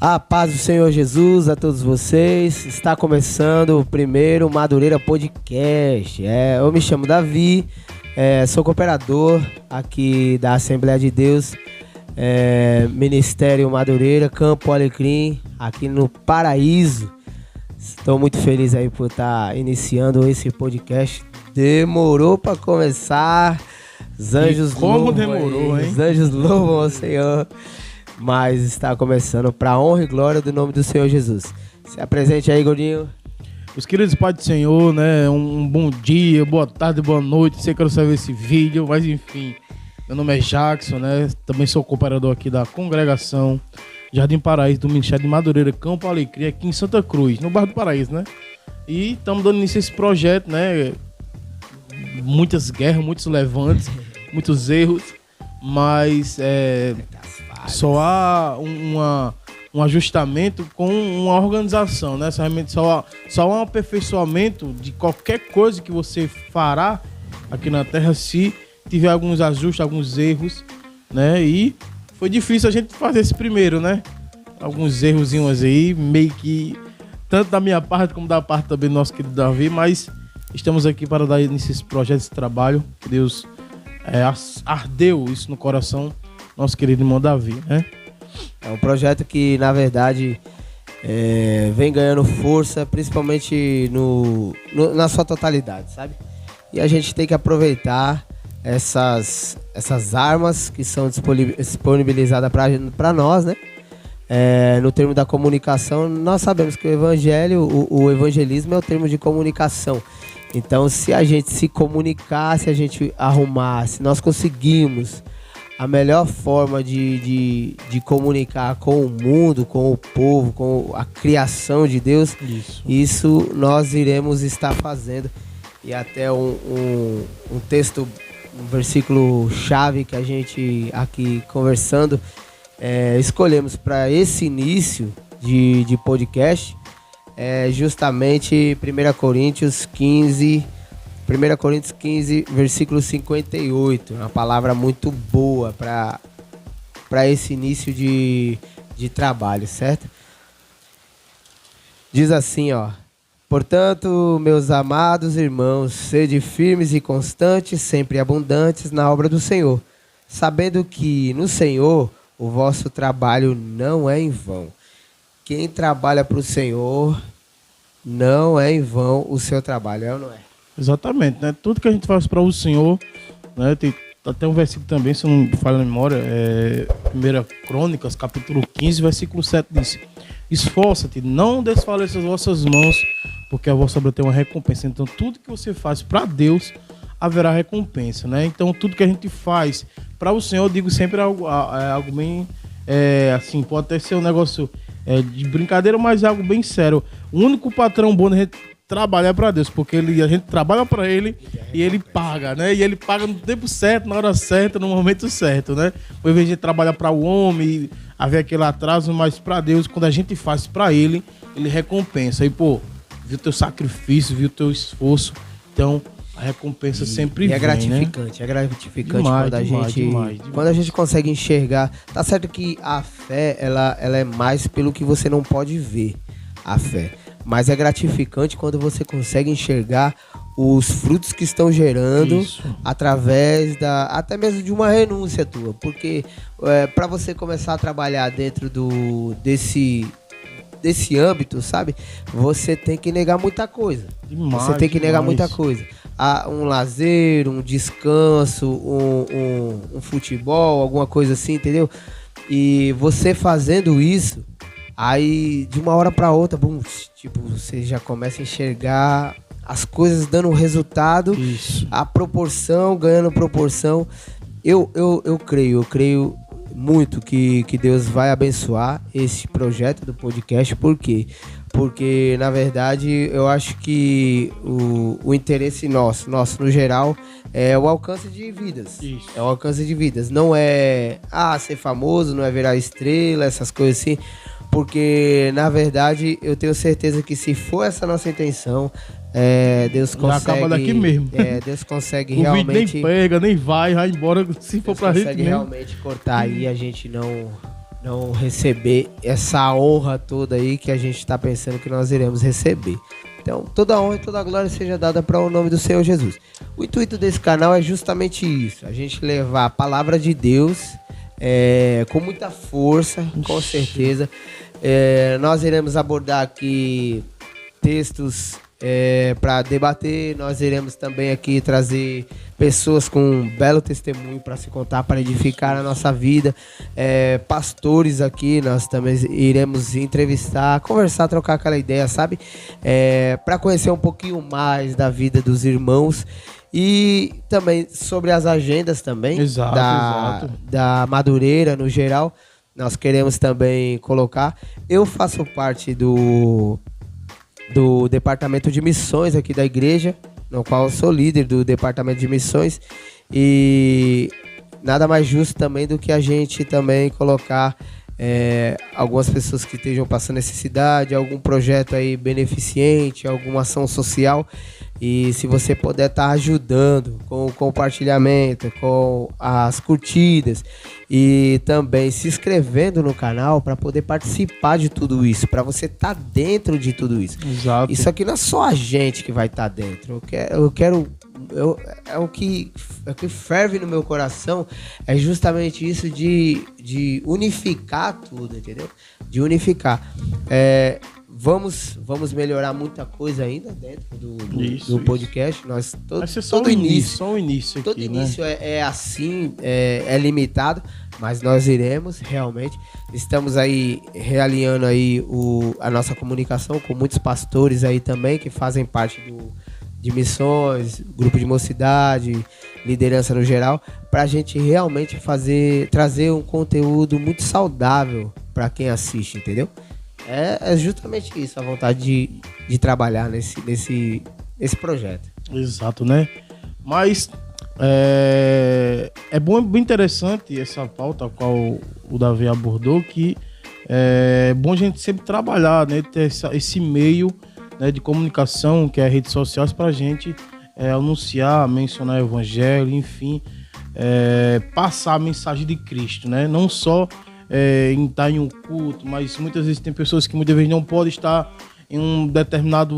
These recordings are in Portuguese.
A paz do Senhor Jesus a todos vocês. Está começando o primeiro Madureira Podcast. Eu me chamo Davi, sou cooperador aqui da Assembleia de Deus, Ministério Madureira, Campo Alecrim, aqui no Paraíso. Estou muito feliz aí por estar iniciando esse podcast. Demorou para começar. Os anjos como demorou, hein? Os anjos louvam ao Senhor. Mas está começando para a honra e glória do nome do Senhor Jesus. Se apresente aí, Gordinho. Os queridos Pai do Senhor, né? Um bom dia, boa tarde, boa noite. Sei que eu quero ver esse vídeo, mas enfim. Meu nome é Jackson, né? Também sou cooperador aqui da congregação Jardim Paraíso do Ministério de Madureira, Campo Alecrim, aqui em Santa Cruz, no bairro do Paraíso, né? E estamos dando início a esse projeto, né? Muitas guerras, muitos levantes, muitos erros, mas só há um ajustamento com uma organização, né? Só há um aperfeiçoamento de qualquer coisa que você fará aqui na Terra se tiver alguns ajustes, alguns erros, né? E foi difícil a gente fazer esse primeiro, né? Alguns errozinhos aí, meio que tanto da minha parte como da parte também do nosso querido Davi, mas estamos aqui para dar início a esse projeto, esse trabalho, que Deus ardeu isso no coração nosso querido irmão Davi, né? É um projeto que, na verdade, vem ganhando força, principalmente na sua totalidade, sabe? E a gente tem que aproveitar essas armas que são disponibilizadas para nós, né? No termo da comunicação, nós sabemos que o evangelho, o evangelismo é o termo de comunicação. Então, se a gente se comunicar, se a gente arrumar, se nós conseguimos a melhor forma de comunicar com o mundo, com o povo, com a criação de Deus, isso nós iremos estar fazendo. E até um texto, um versículo chave que a gente aqui conversando, escolhemos para esse início de podcast, justamente 1 Coríntios 15, versículo 58. Uma palavra muito boa para esse início de trabalho, certo? Diz assim, ó: portanto, meus amados irmãos, sede firmes e constantes, sempre abundantes na obra do Senhor, sabendo que no Senhor o vosso trabalho não é em vão. Quem trabalha para o Senhor, não é em vão o seu trabalho, é ou não é? Exatamente, né? Tudo que a gente faz para o Senhor, né? Tem até um versículo também, se eu não me falha a memória, 1 Crônicas, capítulo 15, versículo 7 diz: esforça-te, não desfaleça as vossas mãos, porque a vossa obra tem uma recompensa. Então, tudo que você faz para Deus, haverá recompensa, né? Então, tudo que a gente faz para o Senhor, eu digo sempre algo bem, assim, pode até ser um negócio de brincadeira, mas é algo bem sério. O único patrão bom da gente trabalhar para Deus, porque a gente trabalha para Ele e Ele paga, né? E Ele paga no tempo certo, na hora certa, no momento certo, né? Ao invés de trabalhar para o homem, haver aquele atraso, mas para Deus, quando a gente faz para Ele, Ele recompensa. E, viu o teu sacrifício, viu o teu esforço, então a recompensa sempre vem, é gratificante, né? É gratificante quando a gente consegue enxergar. Tá certo que a fé, ela é mais pelo que você não pode ver, a fé. Mas é gratificante quando você consegue enxergar os frutos que estão gerando através até mesmo de uma renúncia tua. Porque para você começar a trabalhar dentro desse âmbito, sabe? Você tem que negar muita coisa. Você tem que negar muita coisa. Um lazer, um descanso, um futebol, alguma coisa assim, entendeu? E você fazendo isso, aí de uma hora para outra, você já começa a enxergar as coisas dando resultado, a proporção, ganhando proporção. Eu creio muito que Deus vai abençoar esse projeto do podcast. Por quê? Porque, na verdade, eu acho que o interesse nosso no geral, é o alcance de vidas. É o alcance de vidas. Não é ser famoso, não é virar estrela, essas coisas assim. Porque, na verdade, eu tenho certeza que se for essa nossa intenção, Deus consegue... Já acaba daqui mesmo. Deus consegue o realmente... O vídeo nem pega, nem vai embora, se for pra gente mesmo. Deus consegue realmente cortar aí, a gente não receber essa honra toda aí que a gente está pensando que nós iremos receber. Então, toda honra e toda glória seja dada para o nome do Senhor Jesus. O intuito desse canal é justamente isso, a gente levar a palavra de Deus com muita força, com certeza. Nós iremos abordar aqui textos para debater, nós iremos também aqui trazer pessoas com um belo testemunho para se contar, para edificar a nossa vida, pastores aqui, nós também iremos entrevistar, conversar, trocar aquela ideia, sabe? Para conhecer um pouquinho mais da vida dos irmãos e também sobre as agendas também, exato. Da Madureira no geral, nós queremos também colocar. Eu faço parte do departamento de missões aqui da igreja, no qual eu sou líder do departamento de missões, e nada mais justo também do que a gente também colocar algumas pessoas que estejam passando necessidade, algum projeto aí beneficente, alguma ação social. E se você puder estar ajudando com o compartilhamento, com as curtidas e também se inscrevendo no canal para poder participar de tudo isso, para você estar dentro de tudo isso. Exato. Isso aqui não é só a gente que vai estar dentro. O que ferve no meu coração é justamente isso de unificar tudo, entendeu? De unificar. Vamos melhorar muita coisa ainda dentro do podcast. Nós todo início, só o início aqui, todo início, né? É assim, é limitado, mas nós iremos realmente. Estamos aí realinhando aí a nossa comunicação com muitos pastores aí também que fazem parte de missões, grupo de mocidade, liderança no geral, para a gente realmente trazer um conteúdo muito saudável para quem assiste, entendeu? É justamente isso, a vontade de trabalhar nesse projeto. Exato, né? Mas é bem interessante essa pauta a qual o Davi abordou, que é bom a gente sempre trabalhar, né? Ter esse meio, né, de comunicação, que é redes sociais, para a gente anunciar, mencionar o evangelho, enfim, passar a mensagem de Cristo, né? Não só em estar em um culto, mas muitas vezes tem pessoas que muitas vezes não podem estar em um determinado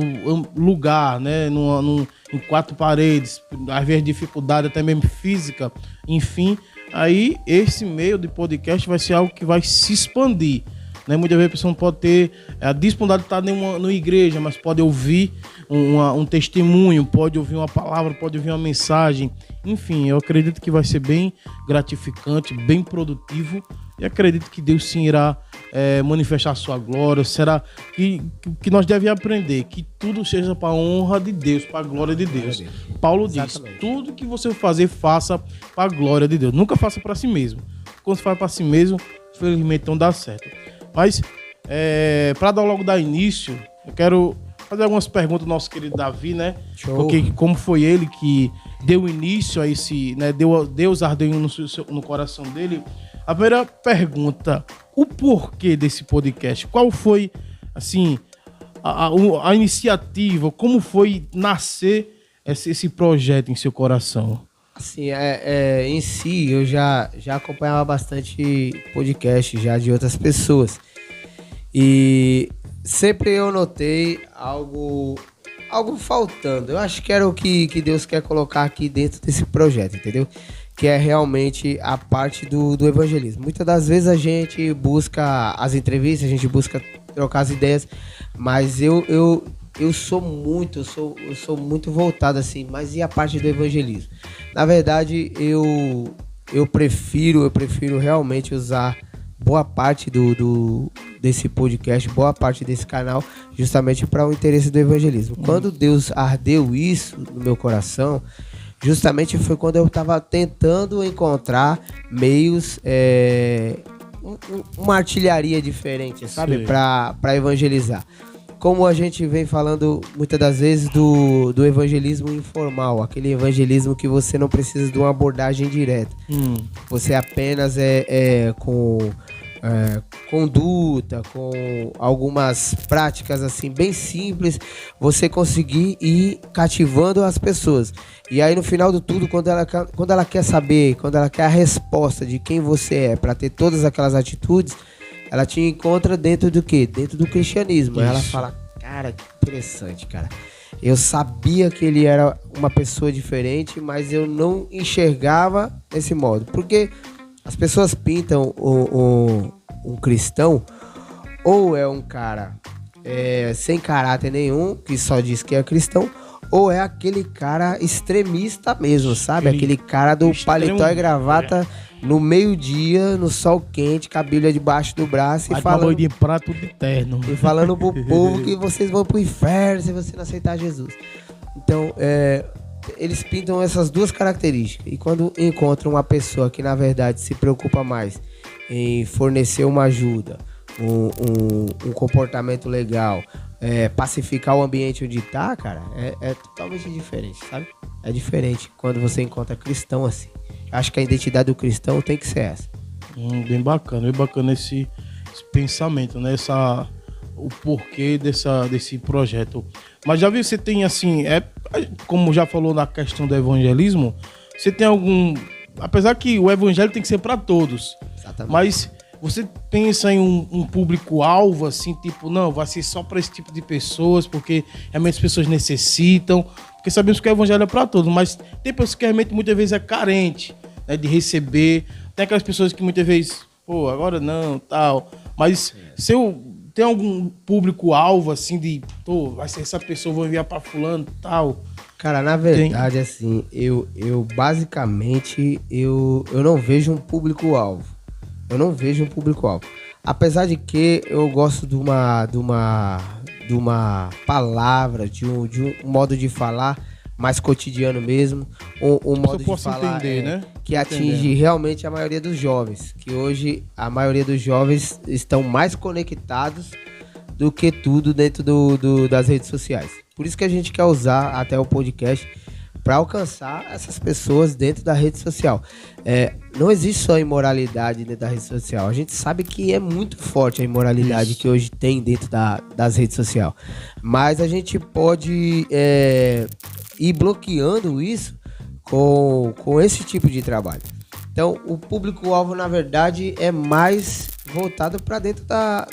lugar, né? Em quatro paredes, às vezes dificuldade até mesmo física, enfim. Aí esse meio de podcast vai ser algo que vai se expandir, né? Muitas vezes a pessoa não pode ter a disponibilidade de estar numa igreja, mas pode ouvir um testemunho, pode ouvir uma palavra, pode ouvir uma mensagem. Enfim, eu acredito que vai ser bem gratificante, bem produtivo, e acredito que Deus sim irá manifestar a sua glória. Será que nós devemos aprender que tudo seja para a honra de Deus, para a glória de Deus. Paulo diz, tudo que você fazer, faça para a glória de Deus. Nunca faça para si mesmo. Quando você faz para si mesmo, felizmente não dá certo. Mas, para logo dar início, eu quero fazer algumas perguntas ao nosso querido Davi, né? Show. Porque como foi ele que deu início a esse, né? Deus ardeu no coração dele. A primeira pergunta, o porquê desse podcast? Qual foi, assim, a iniciativa? Como foi nascer esse projeto em seu coração? Assim, em si, eu já acompanhava bastante podcast já de outras pessoas. E sempre eu notei algo faltando. Eu acho que era o que Deus quer colocar aqui dentro desse projeto, entendeu? Que é realmente a parte do evangelismo. Muitas das vezes a gente busca as entrevistas, a gente busca trocar as ideias, mas eu sou muito voltado assim, mas e a parte do evangelismo? Na verdade, eu prefiro realmente usar boa parte desse podcast, boa parte desse canal, justamente para o interesse do evangelismo. Quando Deus ardeu isso no meu coração, justamente foi quando eu estava tentando encontrar meios, uma artilharia diferente, sabe? Para evangelizar. Como a gente vem falando muitas das vezes do evangelismo informal, aquele evangelismo que você não precisa de uma abordagem direta. Você apenas com conduta, com algumas práticas assim bem simples, você conseguir ir cativando as pessoas. E aí no final de tudo, quando ela quer saber, quando ela quer a resposta de quem você é para ter todas aquelas atitudes, ela te encontra dentro do quê? Dentro do cristianismo. Aí ela fala, cara, que interessante, cara. Eu sabia que ele era uma pessoa diferente, mas eu não enxergava desse modo. Porque as pessoas pintam um cristão, ou é um cara sem caráter nenhum, que só diz que é cristão, ou é aquele cara extremista mesmo, sabe? Aquele cara do paletó e gravata no meio-dia, no sol quente, com a Bíblia debaixo do braço e falando de prato de terno. E falando pro povo que vocês vão pro inferno se você não aceitar Jesus. Então, eles pintam essas duas características. E quando encontram uma pessoa que, na verdade, se preocupa mais em fornecer uma ajuda, um comportamento legal, pacificar o ambiente onde tá, cara, é totalmente diferente, sabe? É diferente quando você encontra cristão assim. Acho que a identidade do cristão tem que ser essa. Bem bacana esse pensamento, né? O porquê desse projeto. Mas já viu, você tem assim, como já falou na questão do evangelismo, você tem algum... Apesar que o evangelho tem que ser para todos. Exatamente. Mas você pensa em um público-alvo, assim, tipo, não, vai ser só para esse tipo de pessoas, porque realmente as pessoas necessitam. Porque sabemos que o evangelho é para todos, mas tem pessoas que realmente muitas vezes é carente, né, de receber. Tem aquelas pessoas que muitas vezes, pô, agora não, tal. Mas se eu tem algum público-alvo, assim, de, pô, vai ser essa pessoa, vou enviar para fulano, tal. Cara, na verdade, assim, eu basicamente, eu não vejo um público-alvo. Eu não vejo um público-alvo. Apesar de que eu gosto de uma palavra, de um modo de falar mais cotidiano mesmo, um modo de falar entender, né? Que atinge realmente a maioria dos jovens, que hoje a maioria dos jovens estão mais conectados do que tudo dentro das redes sociais. Por isso que a gente quer usar até o podcast para alcançar essas pessoas dentro da rede social. Não existe só imoralidade dentro da rede social. A gente sabe que é muito forte a imoralidade que hoje tem dentro das redes sociais. Mas a gente pode ir bloqueando isso com esse tipo de trabalho. Então, o público-alvo, na verdade, é mais voltado para dentro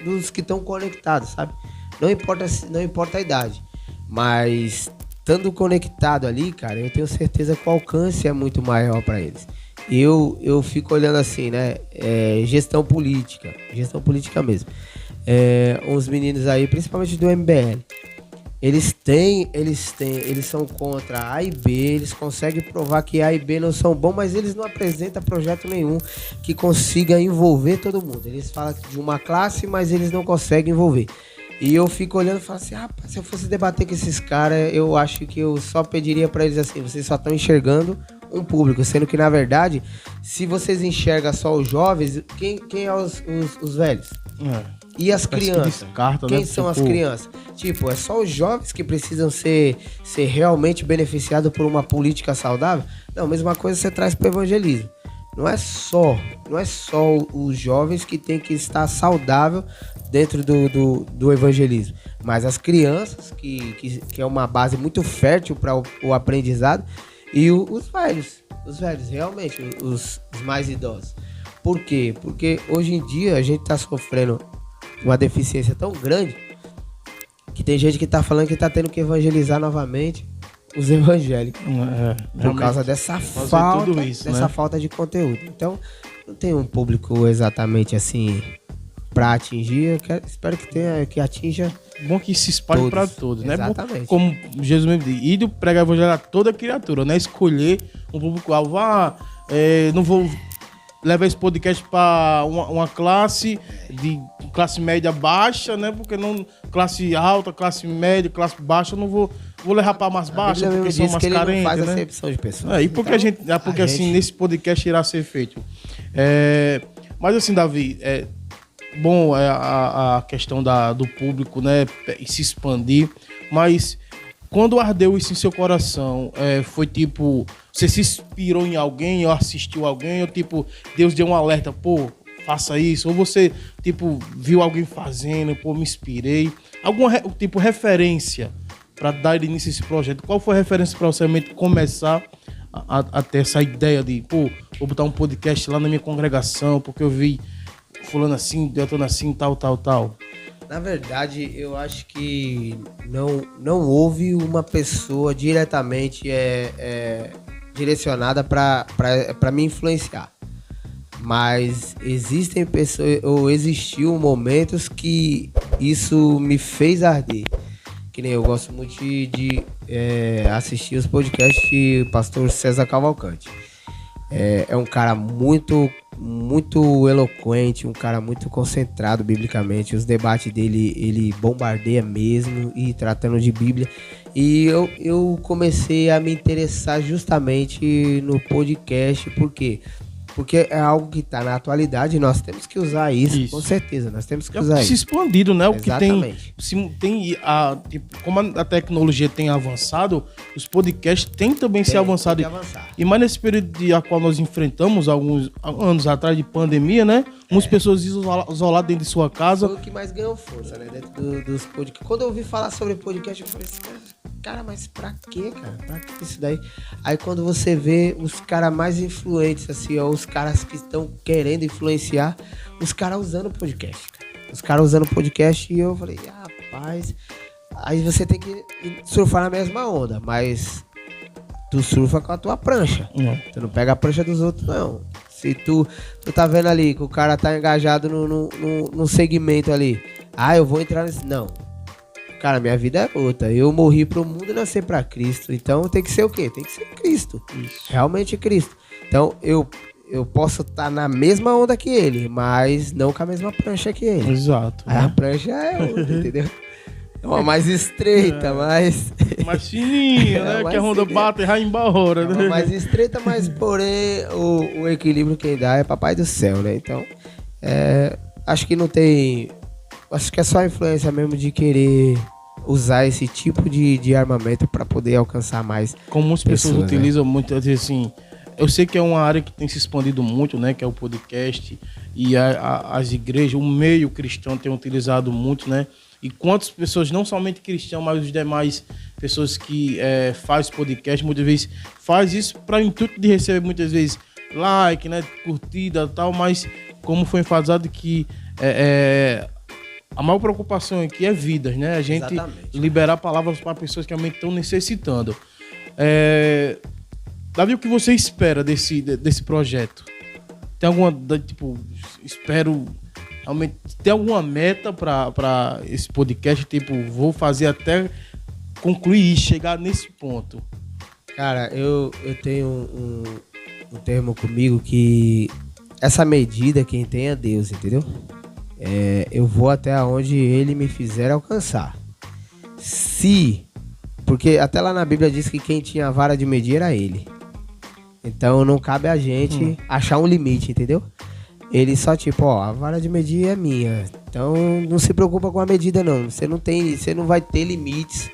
dos que estão conectados, sabe? Não importa a idade, mas estando conectado ali, cara, eu tenho certeza que o alcance é muito maior para eles. Eu fico olhando assim, né? Gestão política mesmo. Uns meninos aí, principalmente do MBL, eles são contra A e B, eles conseguem provar que A e B não são bons, mas eles não apresentam projeto nenhum que consiga envolver todo mundo. Eles falam de uma classe, mas eles não conseguem envolver. E eu fico olhando e falo assim, rapaz, se eu fosse debater com esses caras, eu acho que eu só pediria pra eles assim, vocês só estão enxergando um público, sendo que, na verdade, se vocês enxergam só os jovens, quem é os velhos? E as crianças? Quem são as crianças? Tipo, é só os jovens que precisam ser realmente beneficiados por uma política saudável? Não, a mesma coisa você traz pro evangelismo. Não é só os jovens que tem que estar saudável dentro do evangelismo, mas as crianças, que é uma base muito fértil para o aprendizado, e os velhos, realmente, os mais idosos. Por quê? Porque hoje em dia a gente está sofrendo uma deficiência tão grande que tem gente que está falando que está tendo que evangelizar novamente os evangélicos por causa dessa falta de conteúdo. Então, não tem um público exatamente assim para atingir. Espero que atinja. Bom que se espalhe para todos, né? Exatamente. Como Jesus mesmo diz, ir pregar o evangelho a toda criatura, né? Escolher um público-alvo. Não vou levar esse podcast para uma classe de classe média baixa, né? Porque não classe alta, classe média, classe baixa, eu não vou levar para mais baixa, porque são mais carentes, não faz né? acepção de pessoas. E porque então, assim, nesse podcast irá ser feito. Mas assim, Davi, bom a questão do público, né, se expandir, mas quando ardeu isso em seu coração, foi tipo, você se inspirou em alguém, ou assistiu alguém, ou tipo, Deus deu um alerta, pô, faça isso, ou você, tipo, viu alguém fazendo, pô, me inspirei, alguma tipo referência para dar início a esse projeto? Qual foi a referência para você realmente começar a ter essa ideia de, pô, vou botar um podcast lá na minha congregação, porque eu vi fulano assim, Deltano assim, tal. Na verdade, eu acho que não houve uma pessoa diretamente direcionada para me influenciar. Mas existem pessoas, ou existiu momentos que isso me fez arder. Que nem eu gosto muito de assistir os podcasts de pastor César Cavalcante. É um cara muito eloquente, um cara muito concentrado biblicamente. Os debates dele, ele bombardeia mesmo, e tratando de Bíblia. E eu comecei a me interessar justamente no podcast. Por quê? Porque é algo que está na atualidade e nós temos que usar isso, com certeza. Nós temos que usar isso. Expandido, né? Exatamente. O que tem como a tecnologia tem avançado, os podcasts têm também se avançado. E mais nesse período a qual nós enfrentamos, alguns anos atrás de pandemia, né? Muitas pessoas isoladas dentro de sua casa. Foi o que mais ganhou força, né? Dentro dos podcasts. Quando eu ouvi falar sobre podcast, eu falei assim, cara, mas pra quê, cara? Pra que isso daí? Aí quando você vê os caras mais influentes, assim, ó, os caras que estão querendo influenciar, os caras usando podcast, cara. Os caras usando podcast, e eu falei, rapaz, aí você tem que surfar na mesma onda, mas tu surfa com a tua prancha. Tu não pega a prancha dos outros, não. Se tu tá vendo ali que o cara tá engajado no segmento ali, eu vou entrar nesse... Não. Cara, minha vida é outra. Eu morri pro mundo e nasci pra Cristo. Então tem que ser o quê? Tem que ser Cristo. Isso. Realmente Cristo. Então eu posso estar na mesma onda que ele, mas não com a mesma prancha que ele. Exato. Aí a prancha é outra, entendeu? É uma mais estreita, mais fininha, né? Que a onda bate e vai embora, né? É uma mais estreita, mas porém o equilíbrio quem dá é Papai do Céu, né? Então, acho que não tem... Acho que é só a influência mesmo de querer usar esse tipo de armamento para poder alcançar mais. Como muitas pessoas utilizam, né? Muitas vezes assim. Eu sei que é uma área que tem se expandido muito, né? Que é o podcast. E as igrejas, o meio cristão tem utilizado muito, né? E quantas pessoas, não somente cristãos, mas os demais pessoas que fazem podcast, muitas vezes faz isso para o intuito de receber muitas vezes like, né? Curtida e tal, mas como foi enfatizado que a maior preocupação aqui é vidas, né? A gente liberar palavras para pessoas que realmente estão necessitando. Davi, o que você espera desse projeto? Tem alguma, espero realmente, tem alguma meta para esse podcast? Vou fazer até concluir e chegar nesse ponto. Cara, eu tenho um termo comigo que essa medida quem tem é Deus, entendeu? Eu vou até onde ele me fizer alcançar. Porque até lá na Bíblia diz que quem tinha a vara de medir era ele. Então não cabe a gente achar um limite, entendeu? Ele só a vara de medir é minha. Então não se preocupa com a medida não. Você não vai ter limites.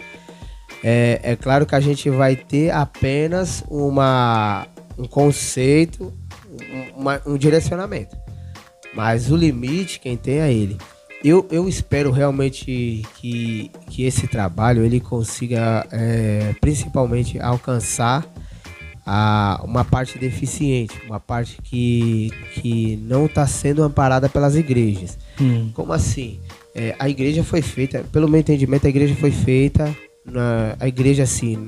É claro que a gente vai ter apenas um conceito, um direcionamento. Mas o limite, quem tem é ele. Eu espero realmente que esse trabalho ele consiga principalmente alcançar uma parte deficiente, uma parte que não está sendo amparada pelas igrejas. Como assim? A igreja foi feita, pelo meu entendimento, a igreja foi feita, a igreja assim,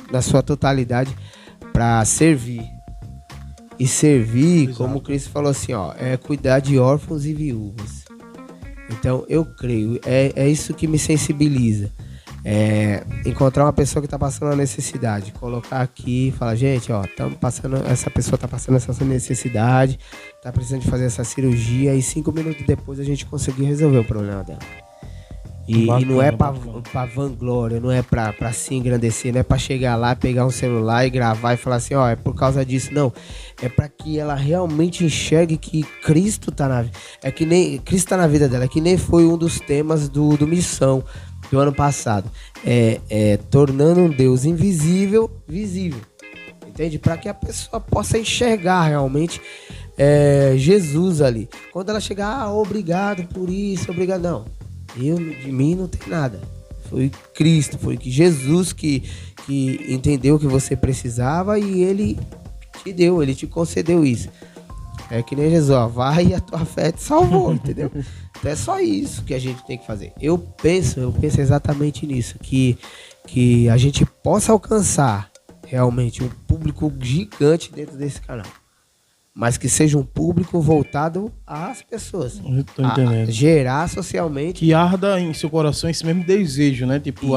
na sua totalidade, para servir. E servir, exato, como o Cristo falou assim, cuidar de órfãos e viúvas. Então, eu creio, é isso que me sensibiliza. Encontrar uma pessoa que está passando uma necessidade, colocar aqui e falar, gente, essa pessoa está passando essa necessidade, está precisando de fazer essa cirurgia, e 5 minutos depois a gente conseguir resolver o problema dela. E não é pra vanglória, não é pra se engrandecer, não é pra chegar lá, pegar um celular e gravar e falar assim, é por causa disso. Não, é pra que ela realmente enxergue que Cristo tá na vida. Cristo tá na vida dela, que nem foi um dos temas do Missão do ano passado. Tornando um Deus invisível, visível. Entende? Pra que a pessoa possa enxergar realmente Jesus ali. Quando ela chegar, obrigado por isso, obrigado. Não. De mim não tem nada. Foi Cristo, foi que Jesus que entendeu o que você precisava e ele te deu, ele te concedeu isso. É que nem Jesus, ó, vai e a tua fé te salvou, entendeu? Então é só isso que a gente tem que fazer. Eu penso exatamente nisso, que a gente possa alcançar realmente um público gigante dentro desse canal. Mas que seja um público voltado às pessoas. Eu tô entendendo. Gerar socialmente. Que arda em seu coração esse mesmo desejo, né? Tipo,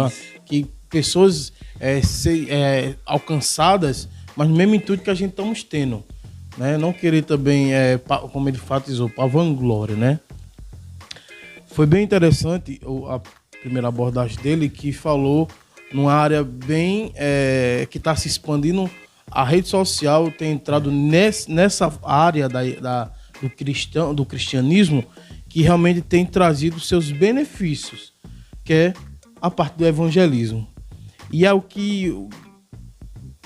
que pessoas alcançadas, mas no mesmo intuito que a gente estamos tendo. Né? Não querer também, como ele enfatizou, para vanglória, né? Foi bem interessante a primeira abordagem dele, que falou numa área bem que está se expandindo. A rede social tem entrado nessa área do cristianismo, que realmente tem trazido seus benefícios, que é a parte do evangelismo. E é o que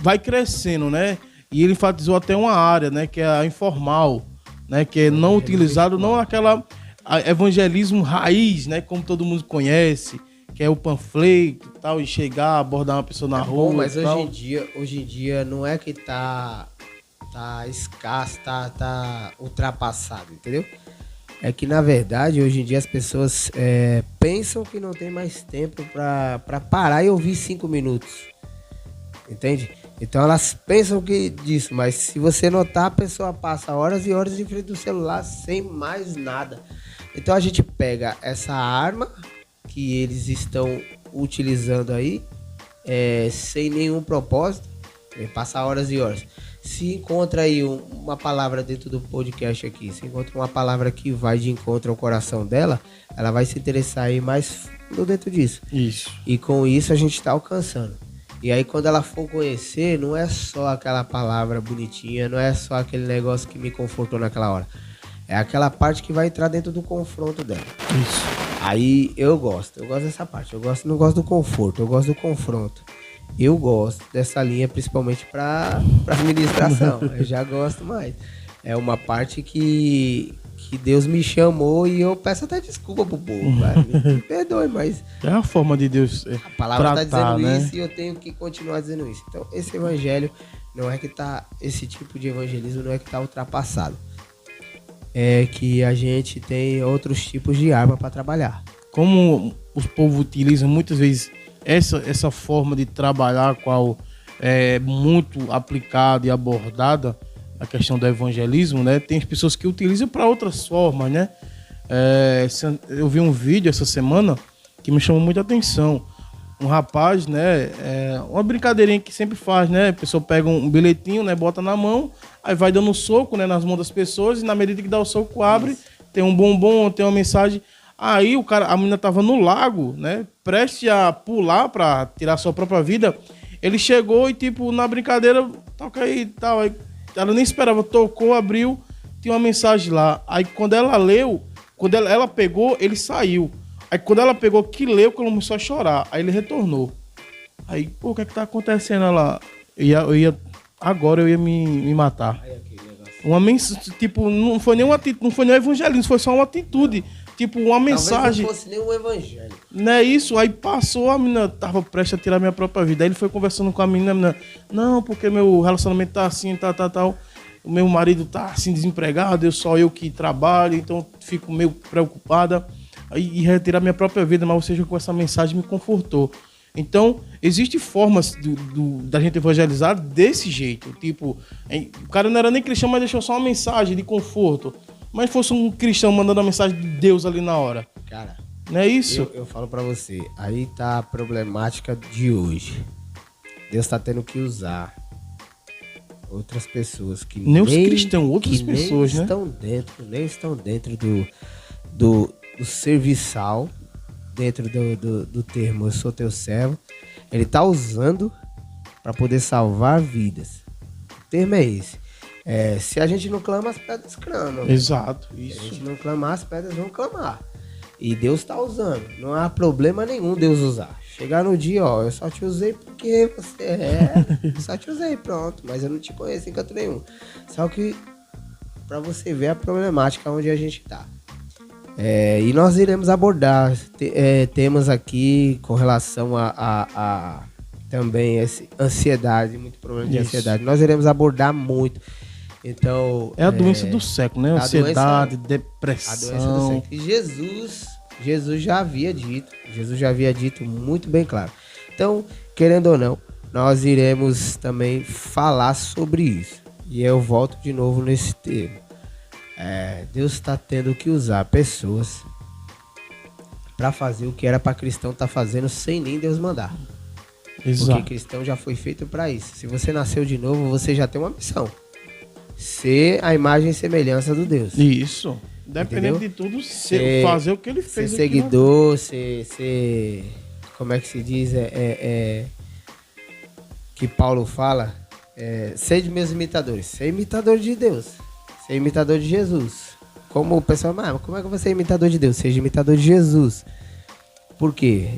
vai crescendo, né? E ele enfatizou até uma área, né, que é a informal, né, que é não utilizado, não aquela evangelismo raiz, né, como todo mundo conhece, que é o panfleto e tal, e chegar, abordar uma pessoa na rua. Bom, mas hoje em dia não é que tá escasso, tá ultrapassado, entendeu? É que, na verdade, hoje em dia as pessoas pensam que não tem mais tempo pra parar e ouvir 5 minutos, entende? Então elas pensam disso, mas se você notar, a pessoa passa horas e horas em frente do celular sem mais nada. Então a gente pega essa arma que eles estão utilizando aí, sem nenhum propósito, passa horas e horas. Se encontra aí uma palavra dentro do podcast aqui, se encontra uma palavra que vai de encontro ao coração dela, ela vai se interessar aí mais fundo dentro disso. Isso. E com isso a gente está alcançando. E aí quando ela for conhecer, não é só aquela palavra bonitinha, não é só aquele negócio que me confortou naquela hora. É aquela parte que vai entrar dentro do confronto dela. Isso. Aí eu gosto dessa parte. Não gosto do conforto, eu gosto do confronto. Eu gosto dessa linha principalmente para administração. Eu já gosto mais. É uma parte que Deus me chamou e eu peço até desculpa pro povo, cara. Me perdoe, mas é a forma de Deus a palavra tratar, tá dizendo, né? isso, e eu tenho que continuar dizendo isso. Então esse evangelho não é que esse tipo de evangelismo não é que tá ultrapassado. É que a gente tem outros tipos de arma para trabalhar. Como os povos utilizam muitas vezes essa forma de trabalhar, qual é muito aplicada e abordada a questão do evangelismo, né? Tem pessoas que utilizam para outras formas, né? Eu vi um vídeo essa semana que me chamou muita atenção. Um rapaz, né? Uma brincadeirinha que sempre faz, né? A pessoa pega um bilhetinho, né? Bota na mão, aí vai dando um soco, né? Nas mãos das pessoas, e na medida que dá o soco, abre, isso. Tem um bombom, tem uma mensagem. Aí a menina tava no lago, né? Prestes a pular pra tirar sua própria vida. Ele chegou e, tipo, na brincadeira, toca aí e tal. Aí ela nem esperava, tocou, abriu, tinha uma mensagem lá. Aí quando ela leu, quando ela pegou, ele saiu. Aí quando ela pegou que leu, ela começou a chorar. Aí ele retornou. Aí, pô, o que é que tá acontecendo lá? Agora eu ia me matar. Uma mensagem, tipo, não foi nem evangelismo, foi só uma atitude. Tipo, uma mensagem. Talvez não fosse nem um evangelho. Não é isso? Aí passou, a menina tava prestes a tirar minha própria vida. Aí ele foi conversando com a menina, não, porque meu relacionamento tá assim, tal. O meu marido tá assim, desempregado, eu que trabalho, então fico meio preocupada. E retirar minha própria vida, mas seja, com essa mensagem me confortou. Então, existem formas da gente evangelizar desse jeito. Tipo, o cara não era nem cristão, mas deixou só uma mensagem de conforto. Mas fosse um cristão mandando a mensagem de Deus ali na hora. Cara, não é isso? Eu falo pra você, aí tá a problemática de hoje. Deus tá tendo que usar outras pessoas que nem os cristãos, outras pessoas, né? Nem estão dentro do serviçal, dentro do termo eu sou teu servo. Ele tá usando para poder salvar vidas. O termo é esse. Se a gente não clama, as pedras clamam. Exato, isso. Se a gente não clamar, as pedras vão clamar. E Deus tá usando. Não há problema nenhum Deus usar. Chegar no dia, ó, eu só te usei porque você só te usei, pronto. Mas eu não te conheço em canto nenhum. Só que para você ver a problemática onde a gente tá. E nós iremos abordar temas aqui com relação a também essa ansiedade, muito problema de ansiedade. Nós iremos abordar muito. Então, é a doença do século, né? Ansiedade, depressão. A doença do século. E Jesus já havia dito muito bem claro. Então, querendo ou não, nós iremos também falar sobre isso. E eu volto de novo nesse tema. Deus está tendo que usar pessoas para fazer o que era para cristão estar fazendo sem nem Deus mandar. Exato. Porque cristão já foi feito para isso. Se você nasceu de novo, você já tem uma missão. Ser a imagem e semelhança do Deus. Isso. Dependendo de tudo, fazer o que ele fez. Ser seguidor, ser... Como é que se diz? Que Paulo fala. Ser de meus imitadores. Ser imitador de Deus. Ser imitador de Jesus. Como o pessoal... como é que eu vou ser imitador de Deus? Seja imitador de Jesus. Por quê?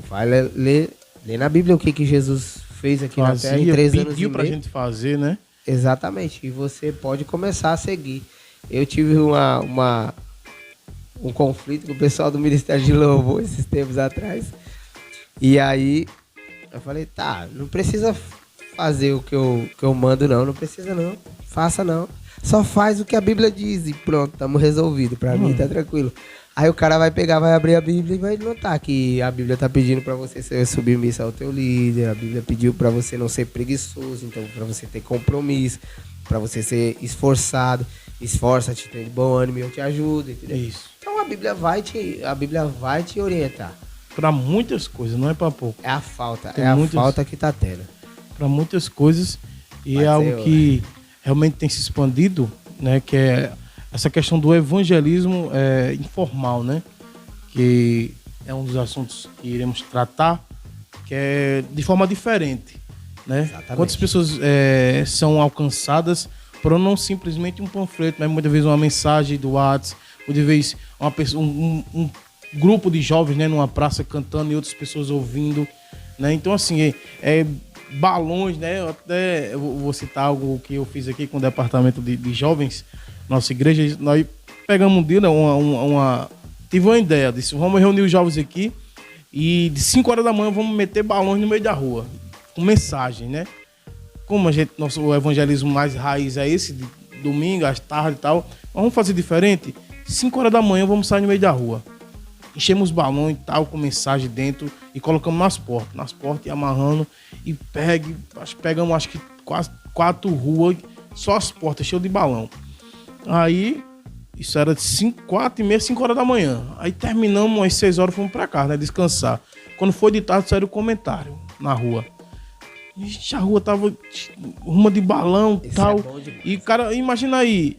Vai ler na Bíblia o que Jesus fez aqui na Terra em 3 anos e meio. Pediu pra gente fazer, né? Exatamente, e você pode começar a seguir. Eu tive um conflito com o pessoal do Ministério de Louvor esses tempos atrás. E aí eu falei, não precisa fazer o que eu mando não precisa não, faça não. Só faz o que a Bíblia diz e pronto, estamos resolvidos, pra mim tá tranquilo. Aí o cara vai pegar, vai abrir a Bíblia e vai notar que a Bíblia tá pedindo pra você ser submisso ao teu líder, a Bíblia pediu pra você não ser preguiçoso, então pra você ter compromisso, pra você ser esforçado, esforça-te, tem bom ânimo e eu te ajudo, entendeu? Isso. Então a Bíblia vai te orientar. Pra muitas coisas, não é pra pouco. É a falta que tá tendo. Pra muitas coisas e é algo que realmente tem se expandido, né, que é essa questão do evangelismo informal, né? Que é um dos assuntos que iremos tratar, que é de forma diferente, né? Exatamente. Quantas pessoas são alcançadas por não simplesmente um panfleto, mas muitas vezes uma mensagem do WhatsApp, muitas vezes um grupo de jovens, né, numa praça cantando e outras pessoas ouvindo, né? Então, assim, balões, né? Eu vou citar algo que eu fiz aqui com o departamento de jovens, nossa igreja. Nós pegamos um dia, tive uma ideia, disse, vamos reunir os jovens aqui e de 5 horas da manhã vamos meter balões no meio da rua, com mensagem, né? Como o evangelismo mais raiz é esse, de domingo, às tardes e tal, vamos fazer diferente. 5 horas da manhã vamos sair no meio da rua. Enchemos balões e tal, com mensagem dentro e colocamos nas portas e amarrando e pegamos acho que quase 4 ruas, só as portas cheias de balão. Aí, isso era de 4h30, 5 horas da manhã. Aí terminamos, às 6 horas fomos pra casa, né, descansar. Quando foi de tarde, saiu o comentário na rua. Ixi, a rua tava uma de balão e tal. E, cara, imagina aí,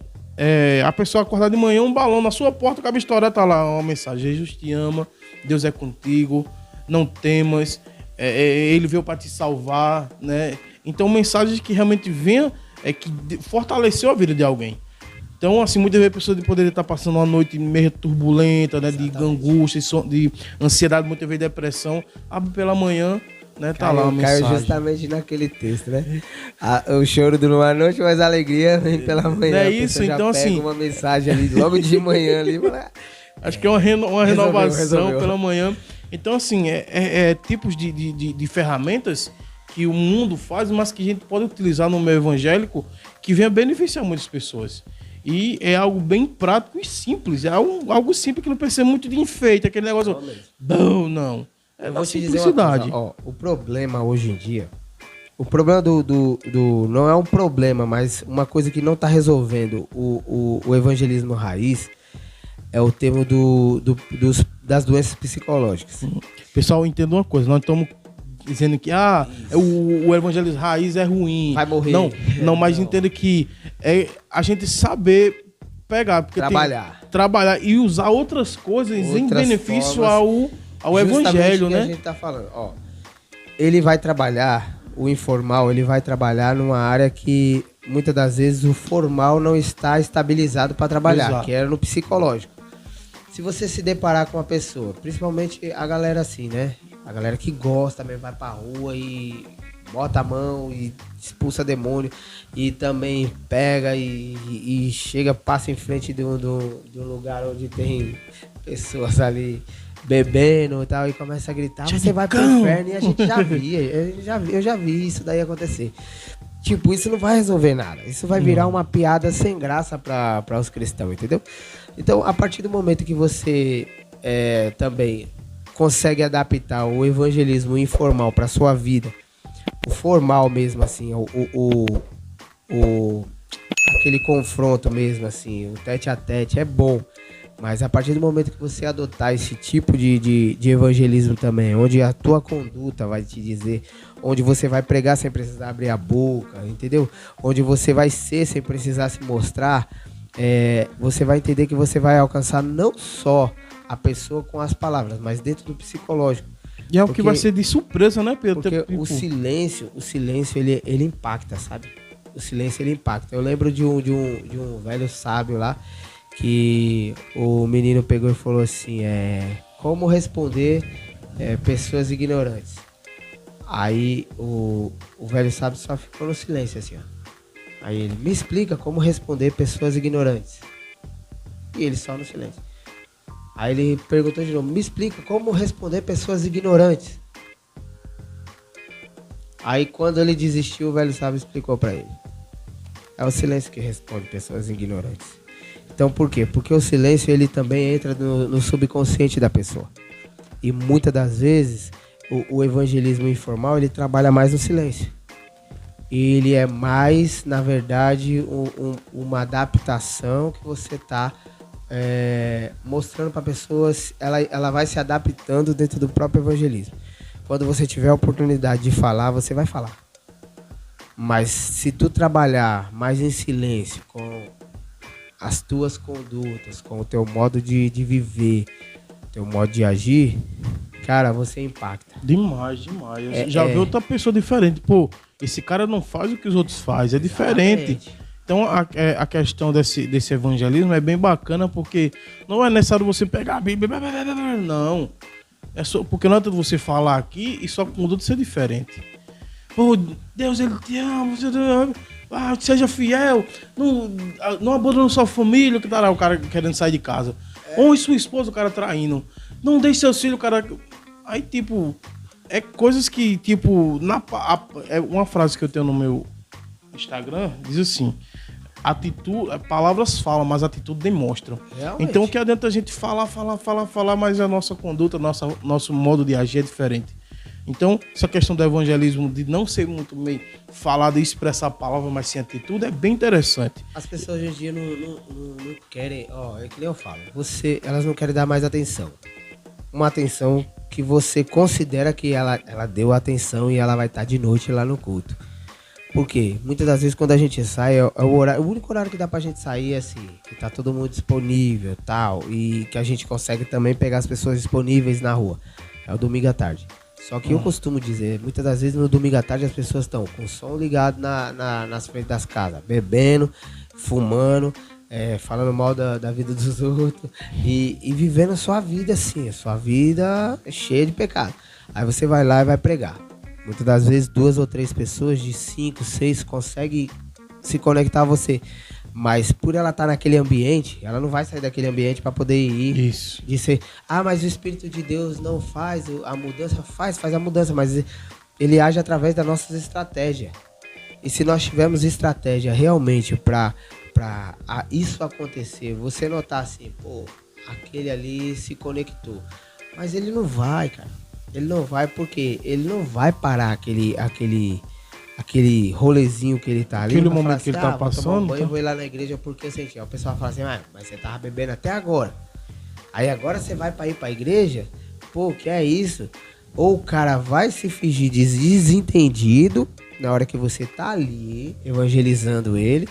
a pessoa acordar de manhã, um balão na sua porta, acaba estourar, tá lá uma mensagem: Jesus te ama, Deus é contigo, não temas, Ele veio para te salvar, né? Então, mensagens que realmente venham, que fortaleceu a vida de alguém. Então, assim, muitas vezes a pessoa poderia estar passando uma noite meio turbulenta, né? De angústia, de ansiedade, muitas vezes depressão. Abre pela manhã, né? Tá lá a mensagem. Caiu justamente naquele texto, né? O choro dura uma noite, mas a alegria vem pela manhã. É isso, então já assim... pega uma mensagem ali logo de manhã ali. Acho que é uma renovação pela manhã. Então, assim, tipos de ferramentas que o mundo faz, mas que a gente pode utilizar no meio evangélico, que venha beneficiar muitas pessoas. E é algo bem prático e simples. É algo simples que não precisa muito de enfeite. Aquele negócio... Não. Eu vou te dizer uma coisa, ó, o problema hoje em dia... O problema não é um problema, mas uma coisa que não está resolvendo o evangelismo raiz é o tema das doenças psicológicas. Pessoal, entenda uma coisa. Nós estamos dizendo que o evangelismo raiz é ruim. Vai morrer. Não, mas entenda que é a gente saber pegar, porque trabalhar e usar outras coisas em benefício ao evangelho, né? A gente tá falando, ó, ele vai trabalhar, o informal, ele vai trabalhar numa área que muitas das vezes o formal não está estabilizado para trabalhar. Exato. Que é no psicológico. Se você se deparar com uma pessoa, principalmente a galera assim, né? A galera que gosta mesmo, vai pra rua e bota a mão e expulsa demônio e também pega e chega, passa em frente de um lugar onde tem pessoas ali bebendo e tal e começa a gritar: você vai pro inferno. E a gente já via, eu já vi isso daí acontecer. tipo, isso não vai resolver nada. Isso vai virar uma piada sem graça para os cristãos, entendeu? Então, a partir do momento que você também consegue adaptar o evangelismo informal para sua vida, o formal mesmo, assim, aquele confronto mesmo, assim, o tete a tete é bom. Mas a partir do momento que você adotar esse tipo de evangelismo também, onde a tua conduta vai te dizer, onde você vai pregar sem precisar abrir a boca, entendeu? Onde você vai ser sem precisar se mostrar, você vai entender que você vai alcançar não só a pessoa com as palavras, mas dentro do psicológico. E é o que vai ser de surpresa, né, Pedro? Porque o silêncio ele impacta, sabe? O silêncio ele impacta. Eu lembro de um velho sábio lá, que o menino pegou e falou assim, como responder pessoas ignorantes. Aí o velho sábio só ficou no silêncio assim, ó. Aí ele, me explica como responder pessoas ignorantes. E ele só no silêncio. Aí ele perguntou de novo, me explica como responder pessoas ignorantes. Aí quando ele desistiu, o velho sábio explicou pra ele. É o silêncio que responde pessoas ignorantes. Então por quê? Porque o silêncio ele também entra no subconsciente da pessoa. E muitas das vezes o evangelismo informal ele trabalha mais no silêncio. Ele é mais, na verdade, uma adaptação que você está mostrando para pessoas. Ela vai se adaptando dentro do próprio evangelismo. Quando você tiver a oportunidade de falar, você vai falar. Mas se tu trabalhar mais em silêncio, com as tuas condutas, com o teu modo de viver, teu modo de agir, cara, você impacta. Demais. Já vê outra pessoa diferente. Pô, esse cara não faz o que os outros fazem, é diferente. Exatamente. Então a questão desse evangelismo é bem bacana, porque não é necessário você pegar a Bíblia, não. É só, porque não adianta você falar aqui e sua conduta ser diferente. Pô, Deus, ele te ama, seja fiel, não abandone sua família, que tá lá o cara querendo sair de casa. Ou sua esposa, o cara traindo. Não deixe seus filhos, o cara... Aí, tipo, é coisas que, tipo, é uma frase que eu tenho no meu Instagram, diz assim, palavras falam, mas atitude demonstram. Realmente. Então, o que adianta a gente falar, mas a nossa conduta, nosso modo de agir é diferente. Então, essa questão do evangelismo, de não ser muito meio falado e expressar a palavra, mas sem atitude, é bem interessante. As pessoas hoje em dia não querem, é que nem eu falo, elas não querem dar mais atenção. Uma atenção que você considera que ela deu atenção e ela vai estar de noite lá no culto. Por quê? Muitas das vezes quando a gente sai, o único horário que dá pra gente sair é assim, que tá todo mundo disponível e tal, e que a gente consegue também pegar as pessoas disponíveis na rua. É o domingo à tarde. Só que eu costumo dizer, muitas das vezes no domingo à tarde as pessoas estão com o som ligado nas frentes das casas, bebendo, fumando, falando mal da vida dos outros e vivendo a sua vida assim, a sua vida é cheia de pecado. Aí você vai lá e vai pregar. Muitas das vezes 2 ou 3 pessoas de 5, 6 conseguem se conectar a você. Mas por ela estar naquele ambiente, ela não vai sair daquele ambiente para poder ir. Isso. Dizer, mas o Espírito de Deus não faz a mudança, faz a mudança, mas ele age através das nossas estratégias. E se nós tivermos estratégia realmente para isso acontecer, você notar assim, pô, aquele ali se conectou. Mas ele não vai, cara. Ele não vai porque ele não vai parar aquele rolezinho que ele tá ali. Aquele momento que ele tá passando. Eu vou ir lá na igreja porque eu senti. Aí o pessoal fala assim, mas você tava bebendo até agora. Aí agora você vai pra ir pra igreja? Pô, que é isso? Ou o cara vai se fingir de desentendido na hora que você tá ali evangelizando ele,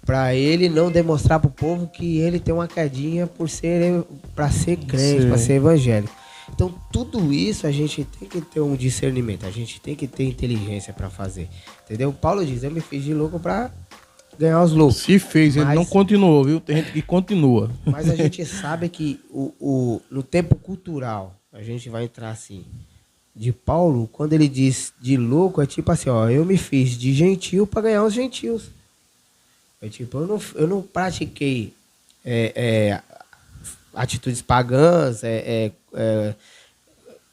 pra ele não demonstrar pro povo que ele tem uma quedinha pra ser crente, sim, pra ser evangélico. Então, tudo isso a gente tem que ter um discernimento, a gente tem que ter inteligência para fazer, entendeu? Paulo diz, eu me fiz de louco para ganhar os loucos. Se fez, ele não continuou, viu? Tem gente que continua. Mas a gente sabe que no tempo cultural, a gente vai entrar assim, de Paulo, quando ele diz de louco, é tipo assim, eu me fiz de gentil para ganhar os gentios. É tipo, eu não pratiquei atitudes pagãs,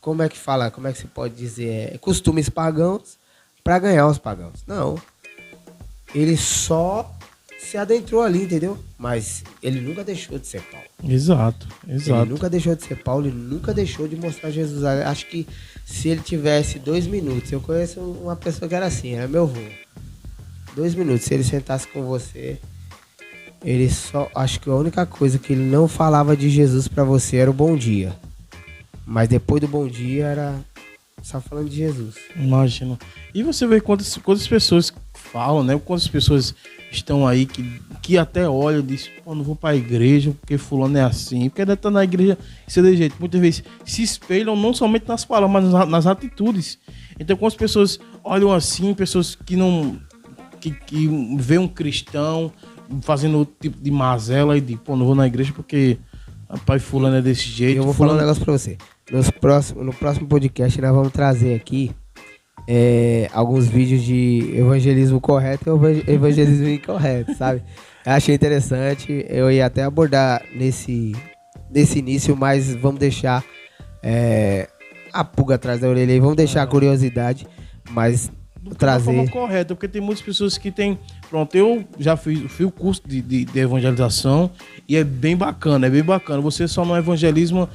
como é que fala, como é que se pode dizer, costumes pagãos para ganhar os pagãos. Não, ele só se adentrou ali, entendeu? Mas ele nunca deixou de ser Paulo. Exato. Ele nunca deixou de ser Paulo, ele nunca deixou de mostrar Jesus. Acho que se ele tivesse 2 minutos, eu conheço uma pessoa que era assim, era meu avô. 2 minutos, se ele sentasse com você, ele só... Acho que a única coisa que ele não falava de Jesus pra você era o bom dia. Mas depois do bom dia era só falando de Jesus. Imagina. E você vê quantas pessoas falam, né? Quantas pessoas estão aí que até olham e dizem, pô, não vou pra igreja porque fulano é assim. Porque ele tá na igreja isso é de jeito. Muitas vezes se espelham não somente nas palavras, mas nas atitudes. Então quando as pessoas olham assim, pessoas que não... que vê um cristão fazendo outro tipo de mazela e de, pô, não vou na igreja porque rapaz, fulano é desse jeito. Eu vou falar um negócio pra você. No próximo podcast nós vamos trazer aqui alguns vídeos de evangelismo correto e evangelismo incorreto, sabe? Eu achei interessante, eu ia até abordar nesse início, mas vamos deixar a pulga atrás da orelha aí, vamos deixar a curiosidade, mas trazer... Da forma correta, porque tem muitas pessoas que têm... Pronto, eu já fiz o curso de evangelização e é bem bacana, Você só não evangeliza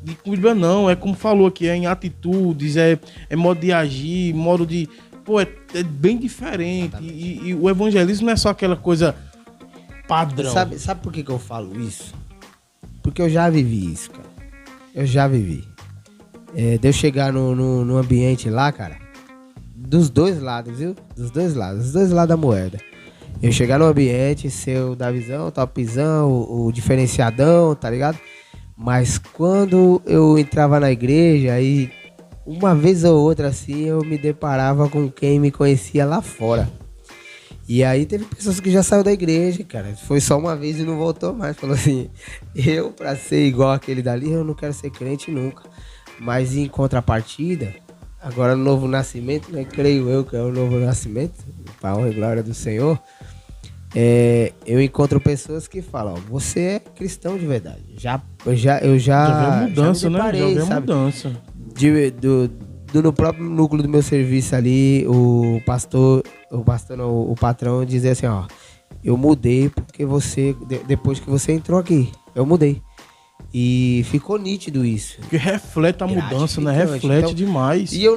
de comida, não. É como falou aqui, é em atitudes, é modo de agir, modo de... Pô, é bem diferente. E o evangelismo não é só aquela coisa padrão. Sabe por que eu falo isso? Porque eu já vivi isso, cara. Eu já vivi. De eu chegar no ambiente lá, cara, dos dois lados, viu? Dos dois lados da moeda. Eu chegar no ambiente, ser o Davizão, o topzão, o diferenciadão, tá ligado? Mas quando eu entrava na igreja, aí uma vez ou outra assim, eu me deparava com quem me conhecia lá fora. E aí teve pessoas que já saíram da igreja, cara. Foi só uma vez e não voltou mais. Falou assim, eu pra ser igual aquele dali, eu não quero ser crente nunca. Mas em contrapartida, agora no novo nascimento, né? Creio eu que é o novo nascimento, para a honra e glória do Senhor. Eu encontro pessoas que falam, ó, você é cristão de verdade. Eu já vê mudança, já me deparei, né? Já vê sabe? mudança. No próprio núcleo do meu serviço ali, o patrão dizia assim, ó, eu mudei porque depois que você entrou aqui, eu mudei. E ficou nítido isso. Porque reflete a mudança, né? Reflete então, demais. E eu